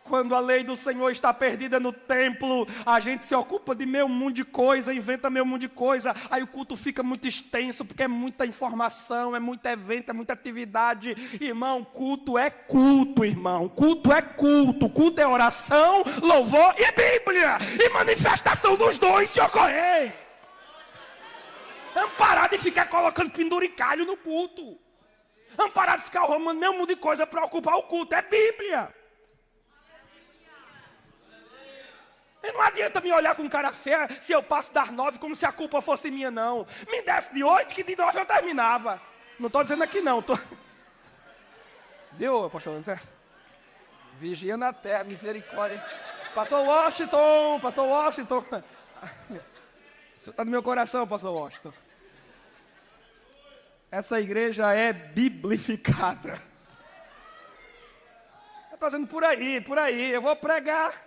Quando a lei do Senhor está perdida no templo, a gente se ocupa de meio mundo de coisa, inventa meio mundo de coisa, aí o culto fica muito extenso, porque é muita informação, é muito evento, é muita atividade. Irmão, culto é culto, irmão. Culto é culto. Culto é oração, louvor e Bíblia. E manifestação dos dois se ocorrer. Vamos parar de ficar colocando penduricalho no culto. Vamos parar de ficar arrumando meio mundo de coisa para ocupar o culto. É Bíblia. E não adianta me olhar com cara feia se eu passo das 9 como se a culpa fosse minha, não. Me desse de 8 que de 9 eu terminava. Não estou dizendo aqui não. Viu, pastor? Vigia na terra, misericórdia. Pastor Washington. O senhor está no meu coração, pastor Washington. Essa igreja é biblificada. Eu estou dizendo por aí. Eu vou pregar.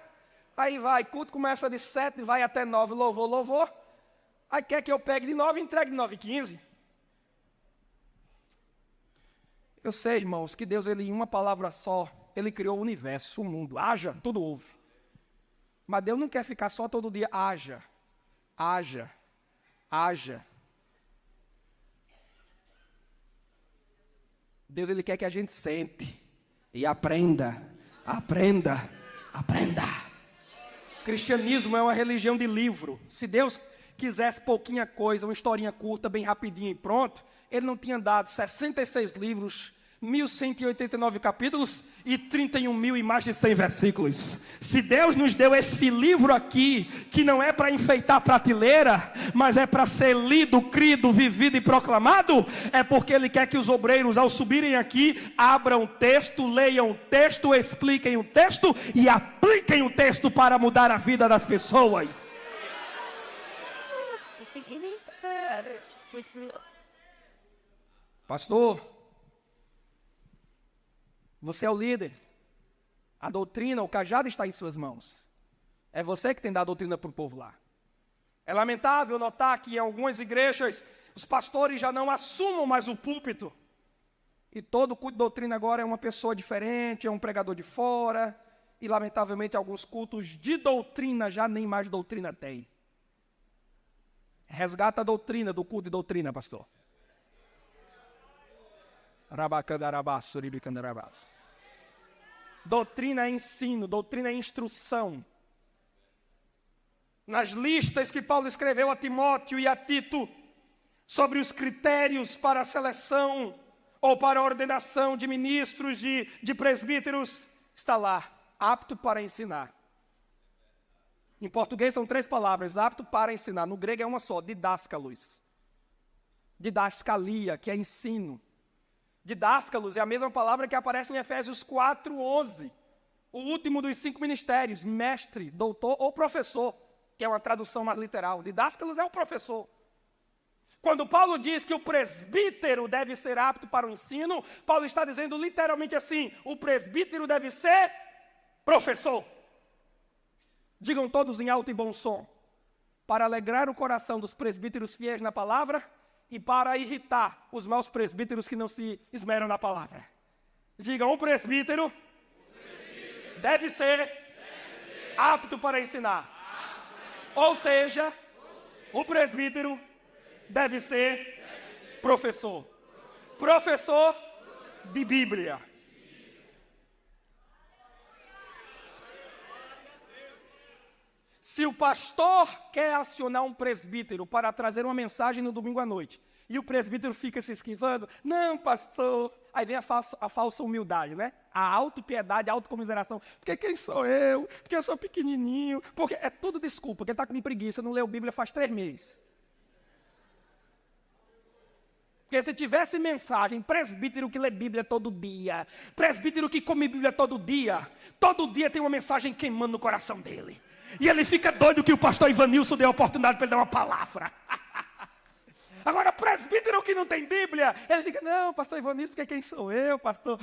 Aí vai, culto começa de 7, vai até 9, louvor. Aí quer que eu pegue de 9 e entregue de 9 e 15. Eu sei, irmãos, que Deus, Ele em uma palavra só, Ele criou o universo, o mundo. Haja, tudo houve. Mas Deus não quer ficar só todo dia, haja. Deus, Ele quer que a gente sente e aprenda. Cristianismo é uma religião de livro. Se Deus quisesse pouquinha coisa, uma historinha curta, bem rapidinho e pronto, Ele não tinha dado 66 livros, 1.189 capítulos e 31.000 e mais de 100 versículos. Se Deus nos deu esse livro aqui, que não é para enfeitar a prateleira, mas é para ser lido, crido, vivido e proclamado, é porque Ele quer que os obreiros, ao subirem aqui, abram o texto, leiam o texto, expliquem o texto e apliquem o texto para mudar a vida das pessoas. Pastor, você é o líder. A doutrina, o cajado está em suas mãos. É você que tem dado a doutrina para o povo lá. É lamentável notar que em algumas igrejas os pastores já não assumam mais o púlpito. E todo culto de doutrina agora é uma pessoa diferente, é um pregador de fora. E lamentavelmente alguns cultos de doutrina já nem mais doutrina tem. Resgata a doutrina do culto de doutrina, pastor. Doutrina é ensino, doutrina é instrução. Nas listas que Paulo escreveu a Timóteo e a Tito sobre os critérios para a seleção ou para a ordenação de ministros, de presbíteros, está lá, apto para ensinar. Em português são 3 palavras, apto para ensinar. No grego é uma só, didáskalos. Didascalia, que é ensino. Didáscalos é a mesma palavra que aparece em Efésios 4:11. O último dos 5 ministérios, mestre, doutor ou professor, que é uma tradução mais literal. Didáscalos é o professor. Quando Paulo diz que o presbítero deve ser apto para o ensino, Paulo está dizendo literalmente assim, o presbítero deve ser professor. Digam todos em alto e bom som, para alegrar o coração dos presbíteros fiéis na palavra, e para irritar os maus presbíteros que não se esmeram na palavra. Digam, o presbítero deve ser apto para ensinar. Ou seja, o presbítero deve ser professor. Professor de Bíblia. Se o pastor quer acionar um presbítero para trazer uma mensagem no domingo à noite, e o presbítero fica se esquivando, não, pastor, aí vem a falsa humildade, né? A autopiedade, a autocomiseração, porque quem sou eu? Porque eu sou pequenininho, porque é tudo desculpa, porque ele está com preguiça, não leu Bíblia faz 3 meses. Porque se tivesse mensagem, presbítero que lê Bíblia todo dia, presbítero que come Bíblia todo dia tem uma mensagem queimando no coração dele. E ele fica doido que o pastor Ivanilson deu a oportunidade para ele dar uma palavra. Agora, presbítero que não tem Bíblia, ele fica, não, pastor Ivanilson, porque quem sou eu, pastor?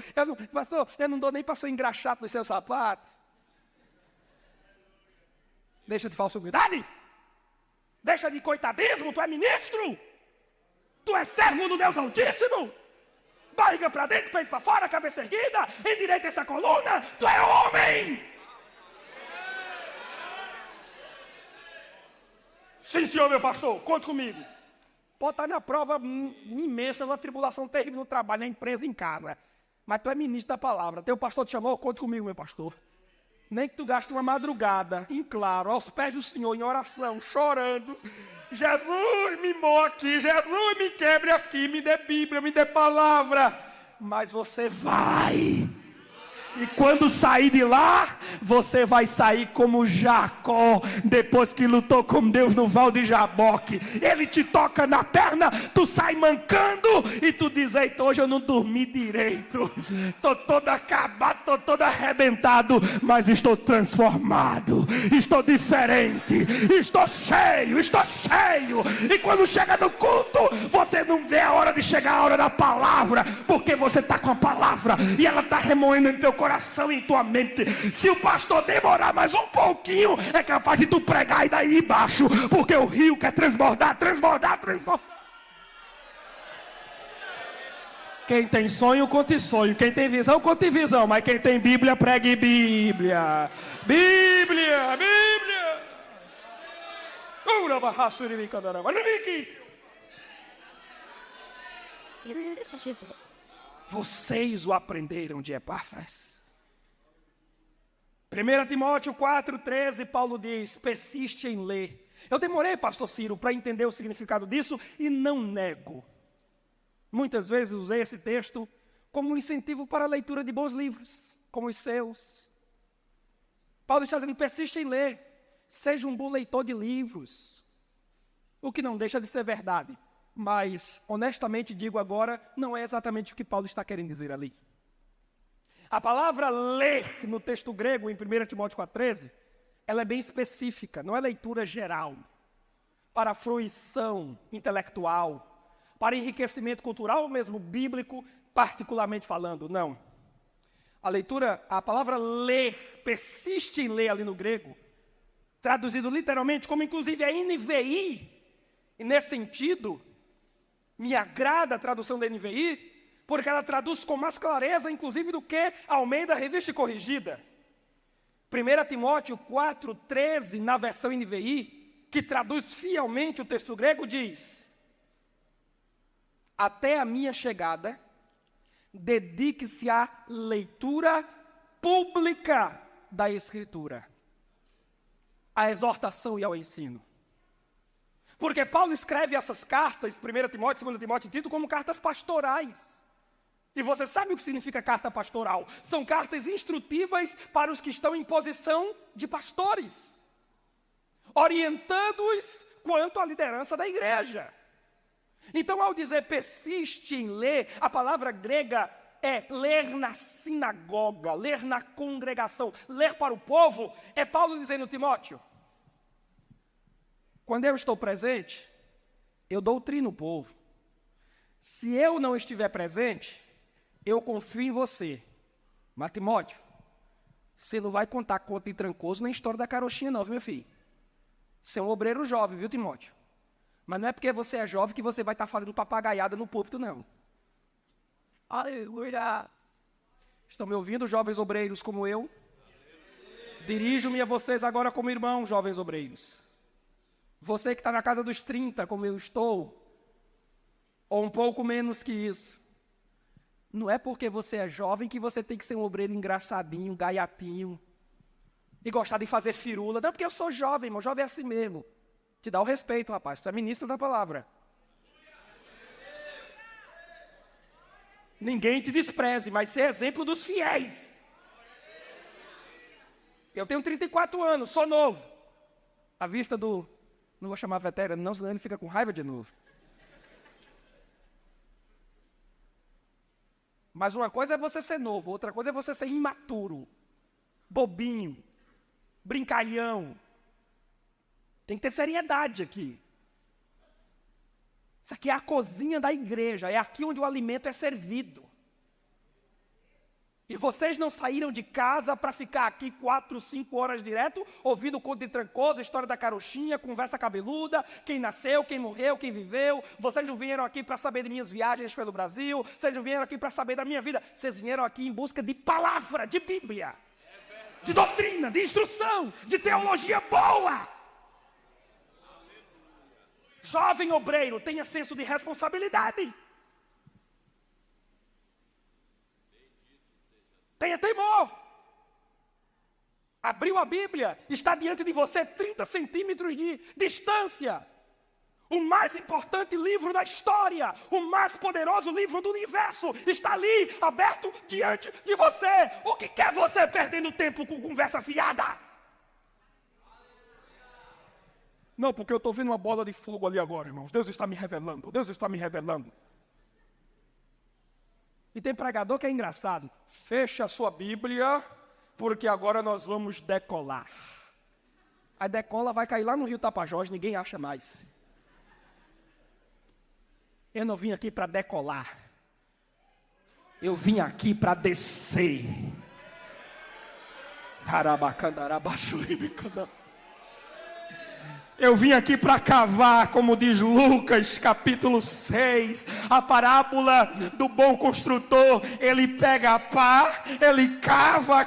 Eu não dou nem para ser engraxado nos seus sapatos. Deixa de falsa humildade. Deixa de coitadismo, tu é ministro. Tu é servo do Deus Altíssimo. Barriga para dentro, peito para fora, cabeça erguida, endireita essa coluna. Tu é homem. Sim, senhor, meu pastor, conta comigo. Pode estar na prova imensa, numa tribulação terrível no trabalho, na empresa, em casa. Mas tu é ministro da palavra. Teu pastor te chamou, conta comigo, meu pastor. Nem que tu gaste uma madrugada, em claro, aos pés do Senhor, em oração, chorando. Jesus, me moa aqui, Jesus, me quebre aqui, me dê Bíblia, me dê palavra. Mas você vai. E quando sair de lá, você vai sair como Jacó, depois que lutou com Deus no Val de Jaboque. Ele te toca na perna, tu sai mancando e tu diz: eita, hoje eu não dormi direito. Estou todo acabado, estou todo arrebentado, mas estou transformado, estou diferente, estou cheio. E quando chega no culto, você não vê a hora de chegar a hora da palavra, porque você está com a palavra e ela está remoendo em teu coração e em tua mente. Se o pastor demorar mais um pouquinho, é capaz de tu pregar e daí embaixo, porque o rio quer transbordar. Quem tem sonho, conte sonho. Quem tem visão, conte visão. Mas quem tem Bíblia, pregue Bíblia. Bíblia. Vocês o aprenderam de Epáfras. 1 Timóteo 4,13, Paulo diz: persiste em ler. Eu demorei, pastor Ciro, para entender o significado disso e não nego. Muitas vezes usei esse texto como um incentivo para a leitura de bons livros, como os seus. Paulo está dizendo: persiste em ler, seja um bom leitor de livros. O que não deixa de ser verdade, mas honestamente digo agora, não é exatamente o que Paulo está querendo dizer ali. A palavra ler no texto grego, em 1 Timóteo 4,13, ela é bem específica, não é leitura geral, para fruição intelectual, para enriquecimento cultural ou mesmo bíblico, particularmente falando, não. A palavra ler, persiste em ler ali no grego, traduzido literalmente como inclusive a NVI, e nesse sentido, me agrada a tradução da NVI, porque ela traduz com mais clareza, inclusive, do que a Almeida Revista e Corrigida. 1 Timóteo 4,13, na versão NVI, que traduz fielmente o texto grego, diz: até a minha chegada, dedique-se à leitura pública da Escritura, à exortação e ao ensino. Porque Paulo escreve essas cartas, 1 Timóteo, 2 Timóteo e Tito, como cartas pastorais. E você sabe o que significa carta pastoral? São cartas instrutivas para os que estão em posição de pastores, orientando-os quanto à liderança da igreja. Então, ao dizer persiste em ler, a palavra grega é ler na sinagoga, ler na congregação, ler para o povo. É Paulo dizendo: Timóteo, quando eu estou presente, eu doutrino o povo. Se eu não estiver presente, eu confio em você. Mas, Timóteo, você não vai contar conta de Trancoso nem história da carochinha não, viu, meu filho? Você é um obreiro jovem, viu, Timóteo? Mas não é porque você é jovem que você vai estar fazendo papagaiada no púlpito, não. Aleluia! Estão me ouvindo, jovens obreiros como eu? Dirijo-me a vocês agora como irmão, jovens obreiros. Você que está na casa dos 30, como eu estou, ou um pouco menos que isso. Não é porque você é jovem que você tem que ser um obreiro engraçadinho, gaiatinho, e gostar de fazer firula. Não, porque eu sou jovem, irmão, jovem é assim mesmo. Te dá o respeito, rapaz, tu é ministro da palavra. Ninguém te despreze, mas ser exemplo dos fiéis. Eu tenho 34 anos, sou novo. À vista do... Não vou chamar veterano, não, senão ele fica com raiva de novo. Mas uma coisa é você ser novo, outra coisa é você ser imaturo, bobinho, brincalhão. Tem que ter seriedade aqui. Isso aqui é a cozinha da igreja, é aqui onde o alimento é servido. E vocês não saíram de casa para ficar aqui 4, 5 horas direto, ouvindo conto de Trancoso, história da carochinha, conversa cabeluda, quem nasceu, quem morreu, quem viveu. Vocês não vieram aqui para saber de minhas viagens pelo Brasil, vocês não vieram aqui para saber da minha vida. Vocês vieram aqui em busca de palavra, de Bíblia, de doutrina, de instrução, de teologia boa. Jovem obreiro, tenha senso de responsabilidade. Tenha temor. Abriu a Bíblia, está diante de você 30 centímetros de distância. O mais importante livro da história, o mais poderoso livro do universo, está ali, aberto diante de você. O que quer você perdendo tempo com conversa fiada? Não, porque eu estou vendo uma bola de fogo ali agora, irmãos. Deus está me revelando, Deus está me revelando. E tem pregador que é engraçado. Fecha a sua Bíblia, porque agora nós vamos decolar. A decola vai cair lá no Rio Tapajós, ninguém acha mais. Eu não vim aqui para decolar. Eu vim aqui para descer. Eu vim aqui para cavar, como diz Lucas, capítulo 6, a parábola do bom construtor. Ele pega a pá, ele cava,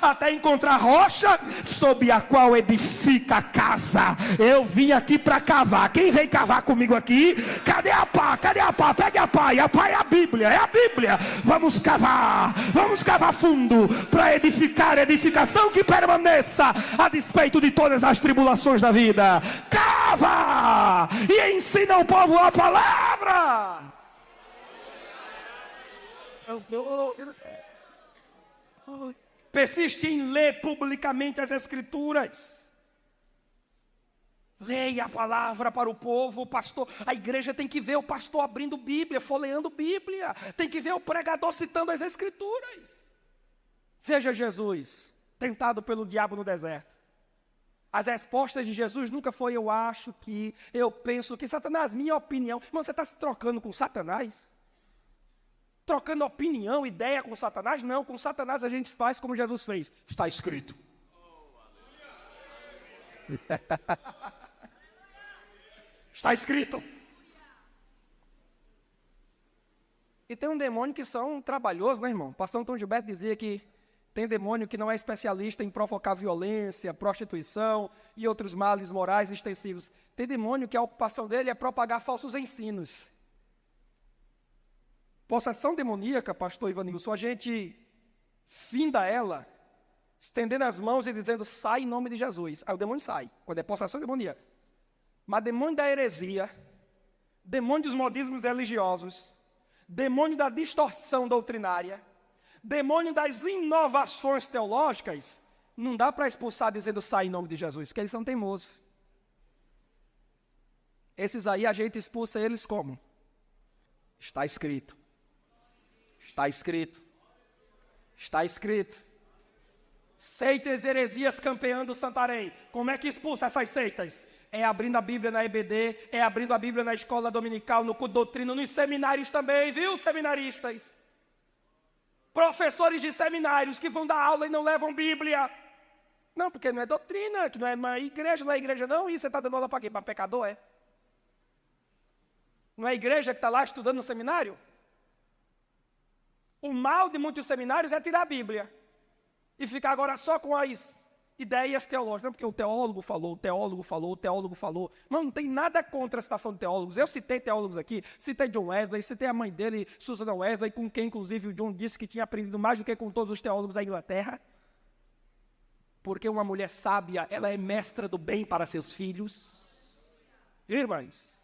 até encontrar rocha sob a qual edifica a casa. Eu vim aqui para cavar. Quem vem cavar comigo aqui? Cadê a pá? Pegue a pá. E a pá é a Bíblia, Vamos cavar fundo para edificar edificação que permaneça a despeito de todas as tribulações da vida. Cava e ensina o povo a palavra. Persiste em ler publicamente as Escrituras. Leia a palavra para o povo. O pastor, a igreja tem que ver o pastor abrindo Bíblia, folheando Bíblia. Tem que ver o pregador citando as Escrituras. Veja Jesus tentado pelo diabo no deserto. As respostas de Jesus nunca foi eu acho que, eu penso que, Satanás, minha opinião. Irmão, você está se trocando com Satanás? Trocando opinião, ideia com Satanás? Não, com Satanás a gente faz como Jesus fez. Está escrito. Está escrito. E tem um demônio que são trabalhosos, né, irmão? O pastor Antônio Gilberto dizia que tem demônio que não é especialista em provocar violência, prostituição e outros males morais extensivos. Tem demônio que a ocupação dele é propagar falsos ensinos. Possessão demoníaca, pastor Ivanilson, a gente finda ela, estendendo as mãos e dizendo, sai em nome de Jesus. Aí o demônio sai, quando é possessão demoníaca. Mas demônio da heresia, demônio dos modismos religiosos, demônio da distorção doutrinária, demônio das inovações teológicas, não dá para expulsar dizendo sai em nome de Jesus, porque eles são teimosos. Esses aí a gente expulsa eles como? Está escrito. Está escrito. Está escrito. Seitas e heresias campeando Santarém. Como é que expulsa essas seitas? É abrindo a Bíblia na EBD, é abrindo a Bíblia na escola dominical, no culto doutrina, nos seminários também, viu, seminaristas? Professores de seminários que vão dar aula e não levam Bíblia. Não, porque não é doutrina, que não é uma igreja, não é igreja não. E você está dando aula para quê? Para pecador, é? Não é a igreja que está lá estudando no seminário? O mal de muitos seminários é tirar a Bíblia. E ficar agora só com as ideias teológicas. Não, porque o teólogo falou. Mas não tem nada contra a citação de teólogos. Eu citei teólogos aqui, citei John Wesley, citei a mãe dele, Susan Wesley, com quem inclusive o John disse que tinha aprendido mais do que com todos os teólogos da Inglaterra. Porque uma mulher sábia, ela é mestra do bem para seus filhos. Irmãs,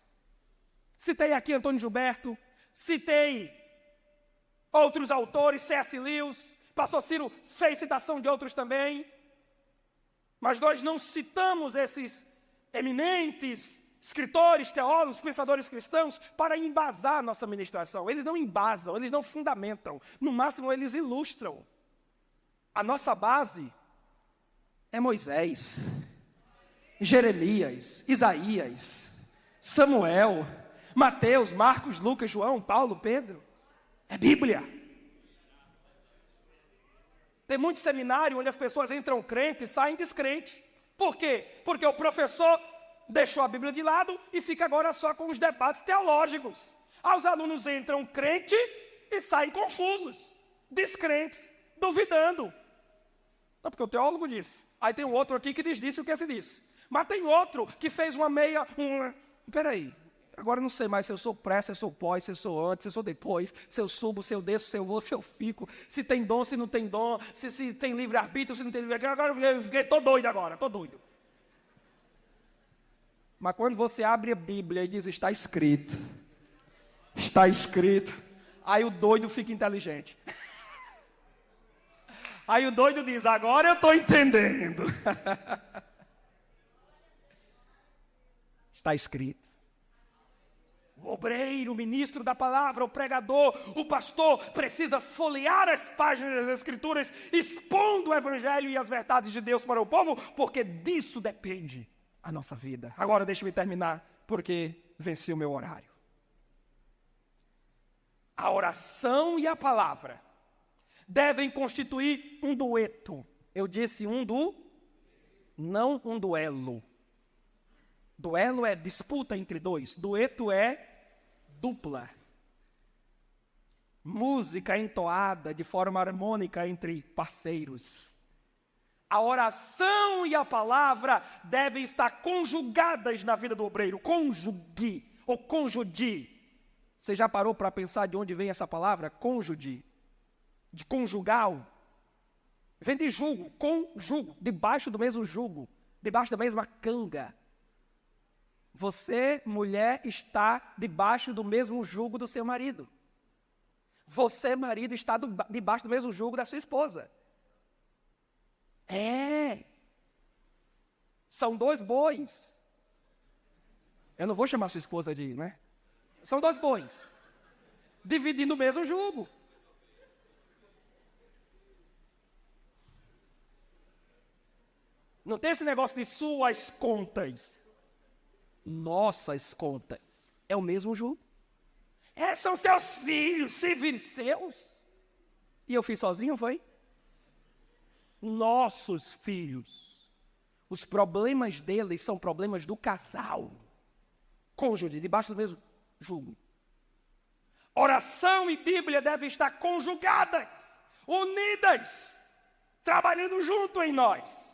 citei aqui Antônio Gilberto, citei outros autores, C.S. Lewis, pastor Ciro fez citação de outros também. Mas nós não citamos esses eminentes escritores, teólogos, pensadores cristãos para embasar a nossa ministração. Eles não embasam, eles não fundamentam. No máximo, eles ilustram. A nossa base é Moisés, Jeremias, Isaías, Samuel, Mateus, Marcos, Lucas, João, Paulo, Pedro. É Bíblia. Tem muito seminário onde as pessoas entram crentes e saem descrentes. Por quê? Porque o professor deixou a Bíblia de lado e fica agora só com os debates teológicos. Os alunos entram crentes e saem confusos, descrentes, duvidando. Não, porque o teólogo disse. Aí tem um outro aqui que diz o que se diz. Mas tem outro que fez uma meia... Peraí, agora eu não sei mais se eu sou pré, se eu sou pós, se eu sou antes, se eu sou depois, se eu subo, se eu desço, se eu vou, se eu fico, se tem dom, se não tem dom, se tem livre-arbítrio, se não tem livre-arbítrio. Agora eu fiquei, tô doido agora, tô doido. Mas quando você abre a Bíblia e diz, está escrito, aí o doido fica inteligente. Aí o doido diz, agora eu estou entendendo. Está escrito. O obreiro, o ministro da palavra, o pregador, o pastor precisa folhear as páginas das Escrituras, expondo o Evangelho e as verdades de Deus para o povo, porque disso depende a nossa vida. Agora deixa-me terminar, porque venci o meu horário. A oração e a palavra devem constituir um dueto. Eu disse não um duelo. Duelo é disputa entre dois. Dueto é dupla. Música entoada de forma harmônica entre parceiros. A oração e a palavra devem estar conjugadas na vida do obreiro. Conjugue ou conjugi. Você já parou para pensar de onde vem essa palavra? Cônjuge. De conjugal. Vem de jugo, conjugo. Debaixo do mesmo jugo. Debaixo da mesma canga. Você, mulher, está debaixo do mesmo jugo do seu marido. Você, marido, está debaixo do mesmo jugo da sua esposa. São dois bois. Eu não vou chamar sua esposa de, né? São dois bois. Dividindo o mesmo jugo. Não tem esse negócio de suas contas. Nossas contas. É o mesmo jugo. São seus filhos, filhos seus. E eu fiz sozinho, foi? Nossos filhos. Os problemas deles são problemas do casal. Cônjuge, debaixo do mesmo jugo. Oração e Bíblia devem estar conjugadas, unidas, trabalhando junto em nós.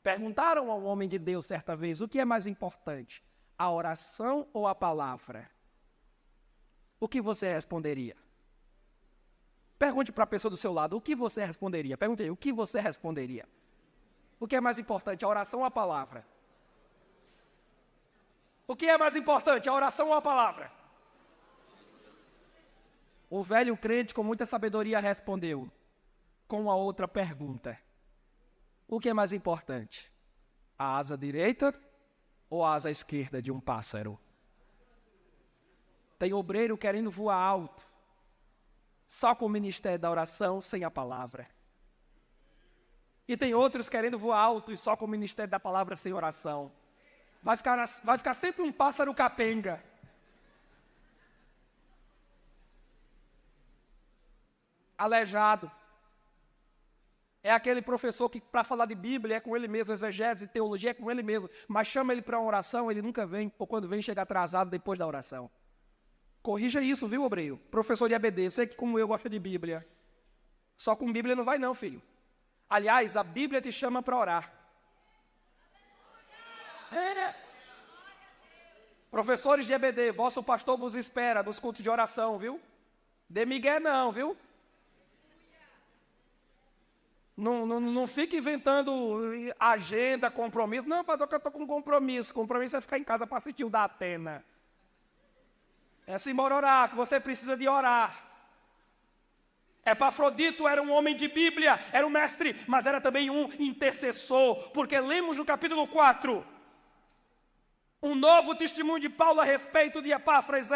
Perguntaram ao homem de Deus certa vez, o que é mais importante, a oração ou a palavra? O que você responderia? Pergunte para a pessoa do seu lado, o que você responderia? Pergunte aí, o que você responderia? O que é mais importante, a oração ou a palavra? O que é mais importante, a oração ou a palavra? O velho crente com muita sabedoria respondeu com a outra pergunta. O que é mais importante? A asa direita ou a asa esquerda de um pássaro? Tem obreiro querendo voar alto, só com o ministério da oração, sem a palavra. E tem outros querendo voar alto e só com o ministério da palavra, sem oração. Vai ficar sempre um pássaro capenga. Aleijado. É aquele professor que, para falar de Bíblia, é com ele mesmo, exegese, teologia, é com ele mesmo. Mas chama ele para uma oração, ele nunca vem, ou quando vem, chega atrasado depois da oração. Corrija isso, viu, obreiro? Professor de ABD, sei que como eu gosto de Bíblia. Só com Bíblia não vai não, filho. Aliás, a Bíblia te chama para orar. Professores de EBD, vosso pastor vos espera nos cultos de oração, viu? De migué não, viu? Não fique inventando agenda, compromisso. Não, pastor, que eu estou com compromisso. Compromisso é ficar em casa para assistir o da Atena. É se embora orar, que você precisa de orar. Epafrodito era um homem de Bíblia, era um mestre, mas era também um intercessor, porque lemos no capítulo 4, um novo testemunho de Paulo a respeito de Epáfras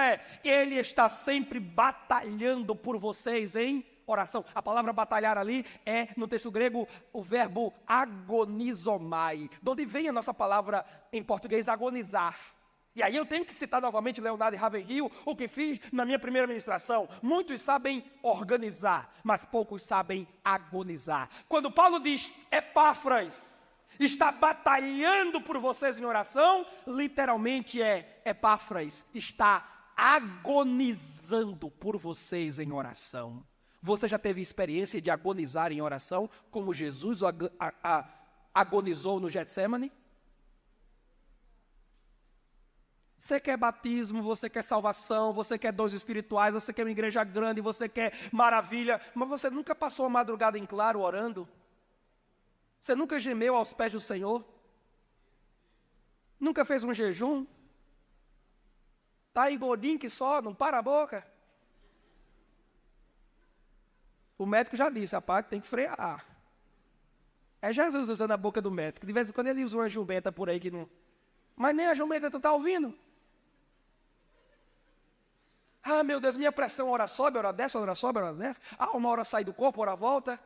ele está sempre batalhando por vocês em oração. A palavra batalhar ali é, no texto grego, o verbo agonizomai, de onde vem a nossa palavra em português agonizar. E aí eu tenho que citar novamente Leonardo Ravenhill, o que fiz na minha primeira ministração. Muitos sabem organizar, mas poucos sabem agonizar. Quando Paulo diz, Epáfras está batalhando por vocês em oração, literalmente Epáfras está agonizando por vocês em oração. Você já teve experiência de agonizar em oração, como Jesus agonizou no Getsemane? Você quer batismo, você quer salvação, você quer dons espirituais, você quer uma igreja grande, você quer maravilha, mas você nunca passou a madrugada em claro orando? Você nunca gemeu aos pés do Senhor? Nunca fez um jejum? Está aí gordinho que só, não para a boca. O médico já disse, rapaz, tem que frear. É Jesus usando a boca do médico. De vez em quando ele usa uma jumenta por aí que não... Mas nem a jumenta tu está ouvindo. Ah, meu Deus, minha pressão, hora sobe, hora desce, hora sobe, hora desce. Ah, uma hora sai do corpo, hora volta.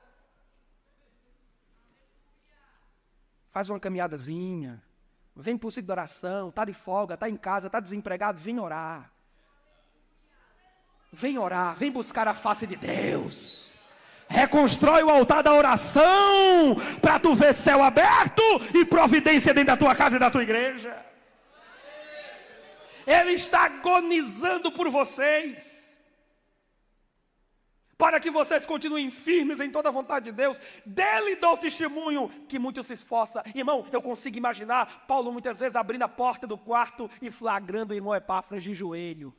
Faz uma caminhadazinha. Vem para o ciclo de oração, está de folga, está em casa, está desempregado, vem orar. Vem orar, vem buscar a face de Deus. Reconstrói o altar da oração para tu ver céu aberto e providência dentro da tua casa e da tua igreja. Ele está agonizando por vocês, para que vocês continuem firmes em toda a vontade de Deus. Dele dou testemunho que muito se esforça. Irmão, eu consigo imaginar Paulo muitas vezes abrindo a porta do quarto e flagrando o irmão Epáfras de joelho.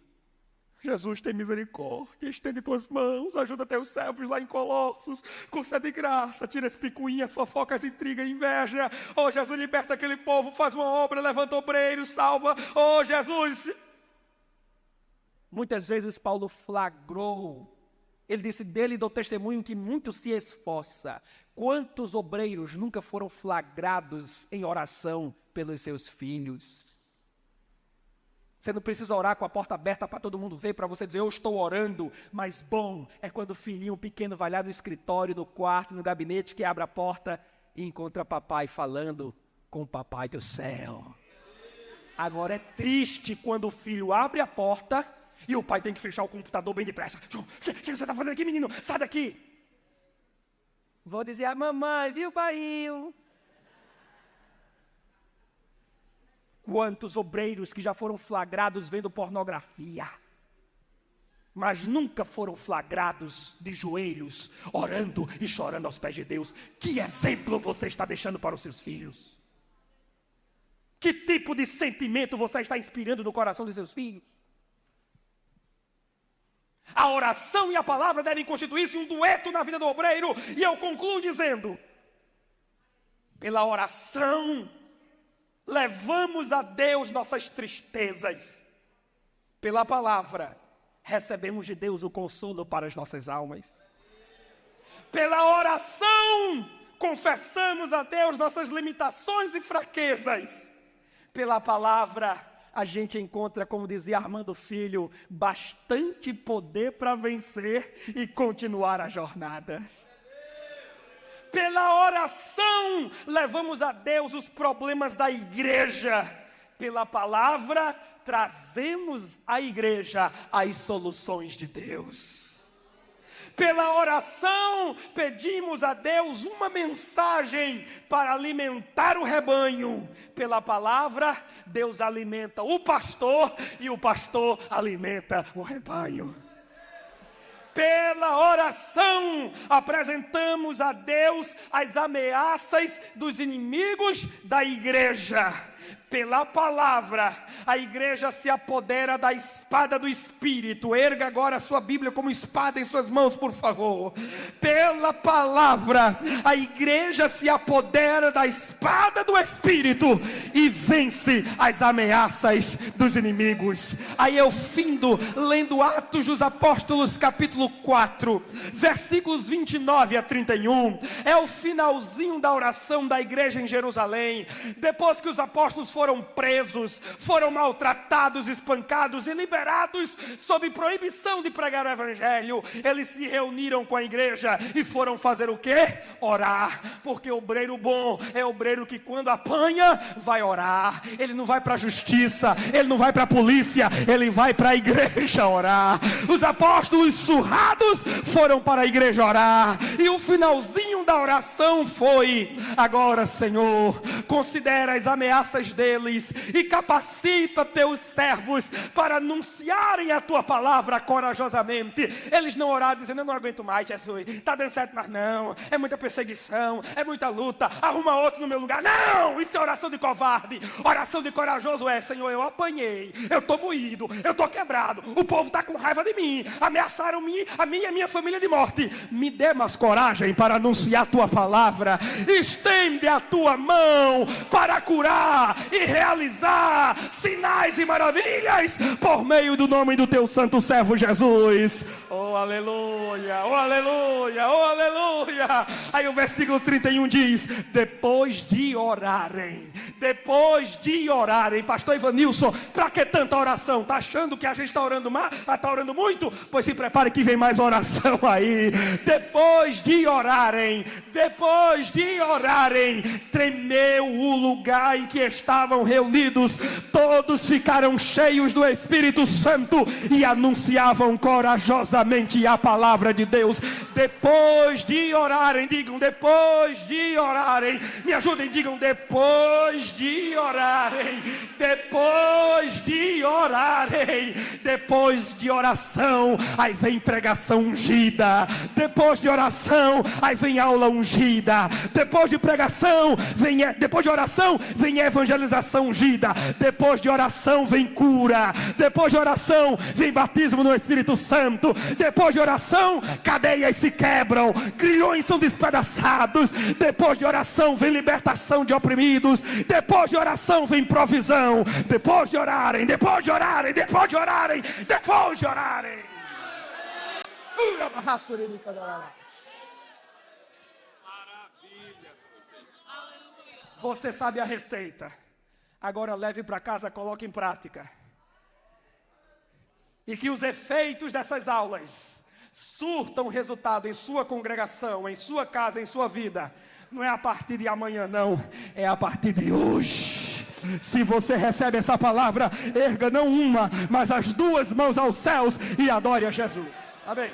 Jesus, tem misericórdia, estende tuas mãos, ajuda teus servos lá em Colossos, concede graça, tira as picuinhas, fofocas, intriga, inveja. Oh, Jesus, liberta aquele povo, faz uma obra, levanta obreiros, salva. Oh, Jesus. Muitas vezes Paulo flagrou. Ele disse, dele dou testemunho que muito se esforça. Quantos obreiros nunca foram flagrados em oração pelos seus filhos? Você não precisa orar com a porta aberta para todo mundo ver, para você dizer, eu estou orando. Mas bom é quando o filhinho pequeno vai lá no escritório, no quarto, no gabinete, que abre a porta e encontra papai falando com o papai do céu. Agora é triste quando o filho abre a porta e o pai tem que fechar o computador bem depressa. O que você está fazendo aqui, menino? Sai daqui. Vou dizer a mamãe, viu, paiinho? Quantos obreiros que já foram flagrados vendo pornografia, mas nunca foram flagrados de joelhos, orando e chorando aos pés de Deus. Que exemplo você está deixando para os seus filhos? Que tipo de sentimento você está inspirando no coração dos seus filhos? A oração e a palavra devem constituir-se um dueto na vida do obreiro. E eu concluo dizendo, pela oração, levamos a Deus nossas tristezas. Pela palavra, recebemos de Deus o consolo para as nossas almas. Pela oração, confessamos a Deus nossas limitações e fraquezas. Pela palavra, a gente encontra, como dizia Armando Filho, bastante poder para vencer e continuar a jornada. Pela oração, levamos a Deus os problemas da igreja. Pela palavra, trazemos à igreja as soluções de Deus. Pela oração, pedimos a Deus uma mensagem para alimentar o rebanho. Pela palavra, Deus alimenta o pastor e o pastor alimenta o rebanho. Pela oração, apresentamos a Deus as ameaças dos inimigos da igreja. Pela palavra, a igreja se apodera da espada do Espírito. Erga agora a sua Bíblia como espada em suas mãos, por favor. Pela palavra, a igreja se apodera da espada do Espírito e vence as ameaças dos inimigos. Aí eu findo lendo Atos dos Apóstolos, capítulo 4, versículos 29 a 31. É o finalzinho da oração da igreja em Jerusalém. Depois que os apóstolos foram presos, foram maltratados, espancados e liberados sob proibição de pregar o evangelho, eles se reuniram com a igreja e foram fazer o quê? Orar, porque obreiro bom é obreiro que quando apanha, vai orar. Ele não vai para a justiça, ele não vai para a polícia, ele vai para a igreja orar. Os apóstolos surrados foram para a igreja orar, e o finalzinho segunda oração foi: agora, Senhor, considera as ameaças deles e capacita teus servos para anunciarem a tua palavra corajosamente. Eles não oraram dizendo: eu não aguento mais, Jesus, está dando certo, mas não, é muita perseguição, é muita luta, arruma outro no meu lugar. Não, isso é oração de covarde. Oração de corajoso é: Senhor, eu apanhei, eu estou moído, eu estou quebrado, o povo está com raiva de mim, ameaçaram a mim e a minha família de morte. Me dê mais coragem para anunciar a tua palavra. Estende a tua mão para curar e realizar sinais e maravilhas por meio do nome do teu santo servo Jesus. Oh aleluia, oh aleluia, oh aleluia. Aí o versículo 31 diz: depois de orarem, pastor Ivanilson, para que tanta oração? Está achando que a gente está orando muito? Pois se prepare que vem mais oração aí. Depois de orarem, tremeu o lugar em que estavam reunidos. Todos ficaram cheios do Espírito Santo e anunciavam corajosamente a palavra de Deus. Depois de orarem, digam: depois de orarem. Me ajudem, digam: depois de orarem. Depois de oração, aí vem pregação ungida. Depois de oração, aí vem aula ungida. Depois de oração, vem evangelização ungida. Depois de oração, vem cura. Depois de oração, vem batismo no Espírito Santo. Depois de oração, cadeias se quebram, grilhões são despedaçados. Depois de oração, vem libertação de oprimidos. Depois de oração, vem provisão. Depois de orarem. Você sabe a receita. Agora leve para casa, coloque em prática. E que os efeitos dessas aulas surtam resultado em sua congregação, em sua casa, em sua vida. Não é a partir de amanhã, não. É a partir de hoje. Se você recebe essa palavra, erga não uma, mas as duas mãos aos céus e adore a Jesus. Amém.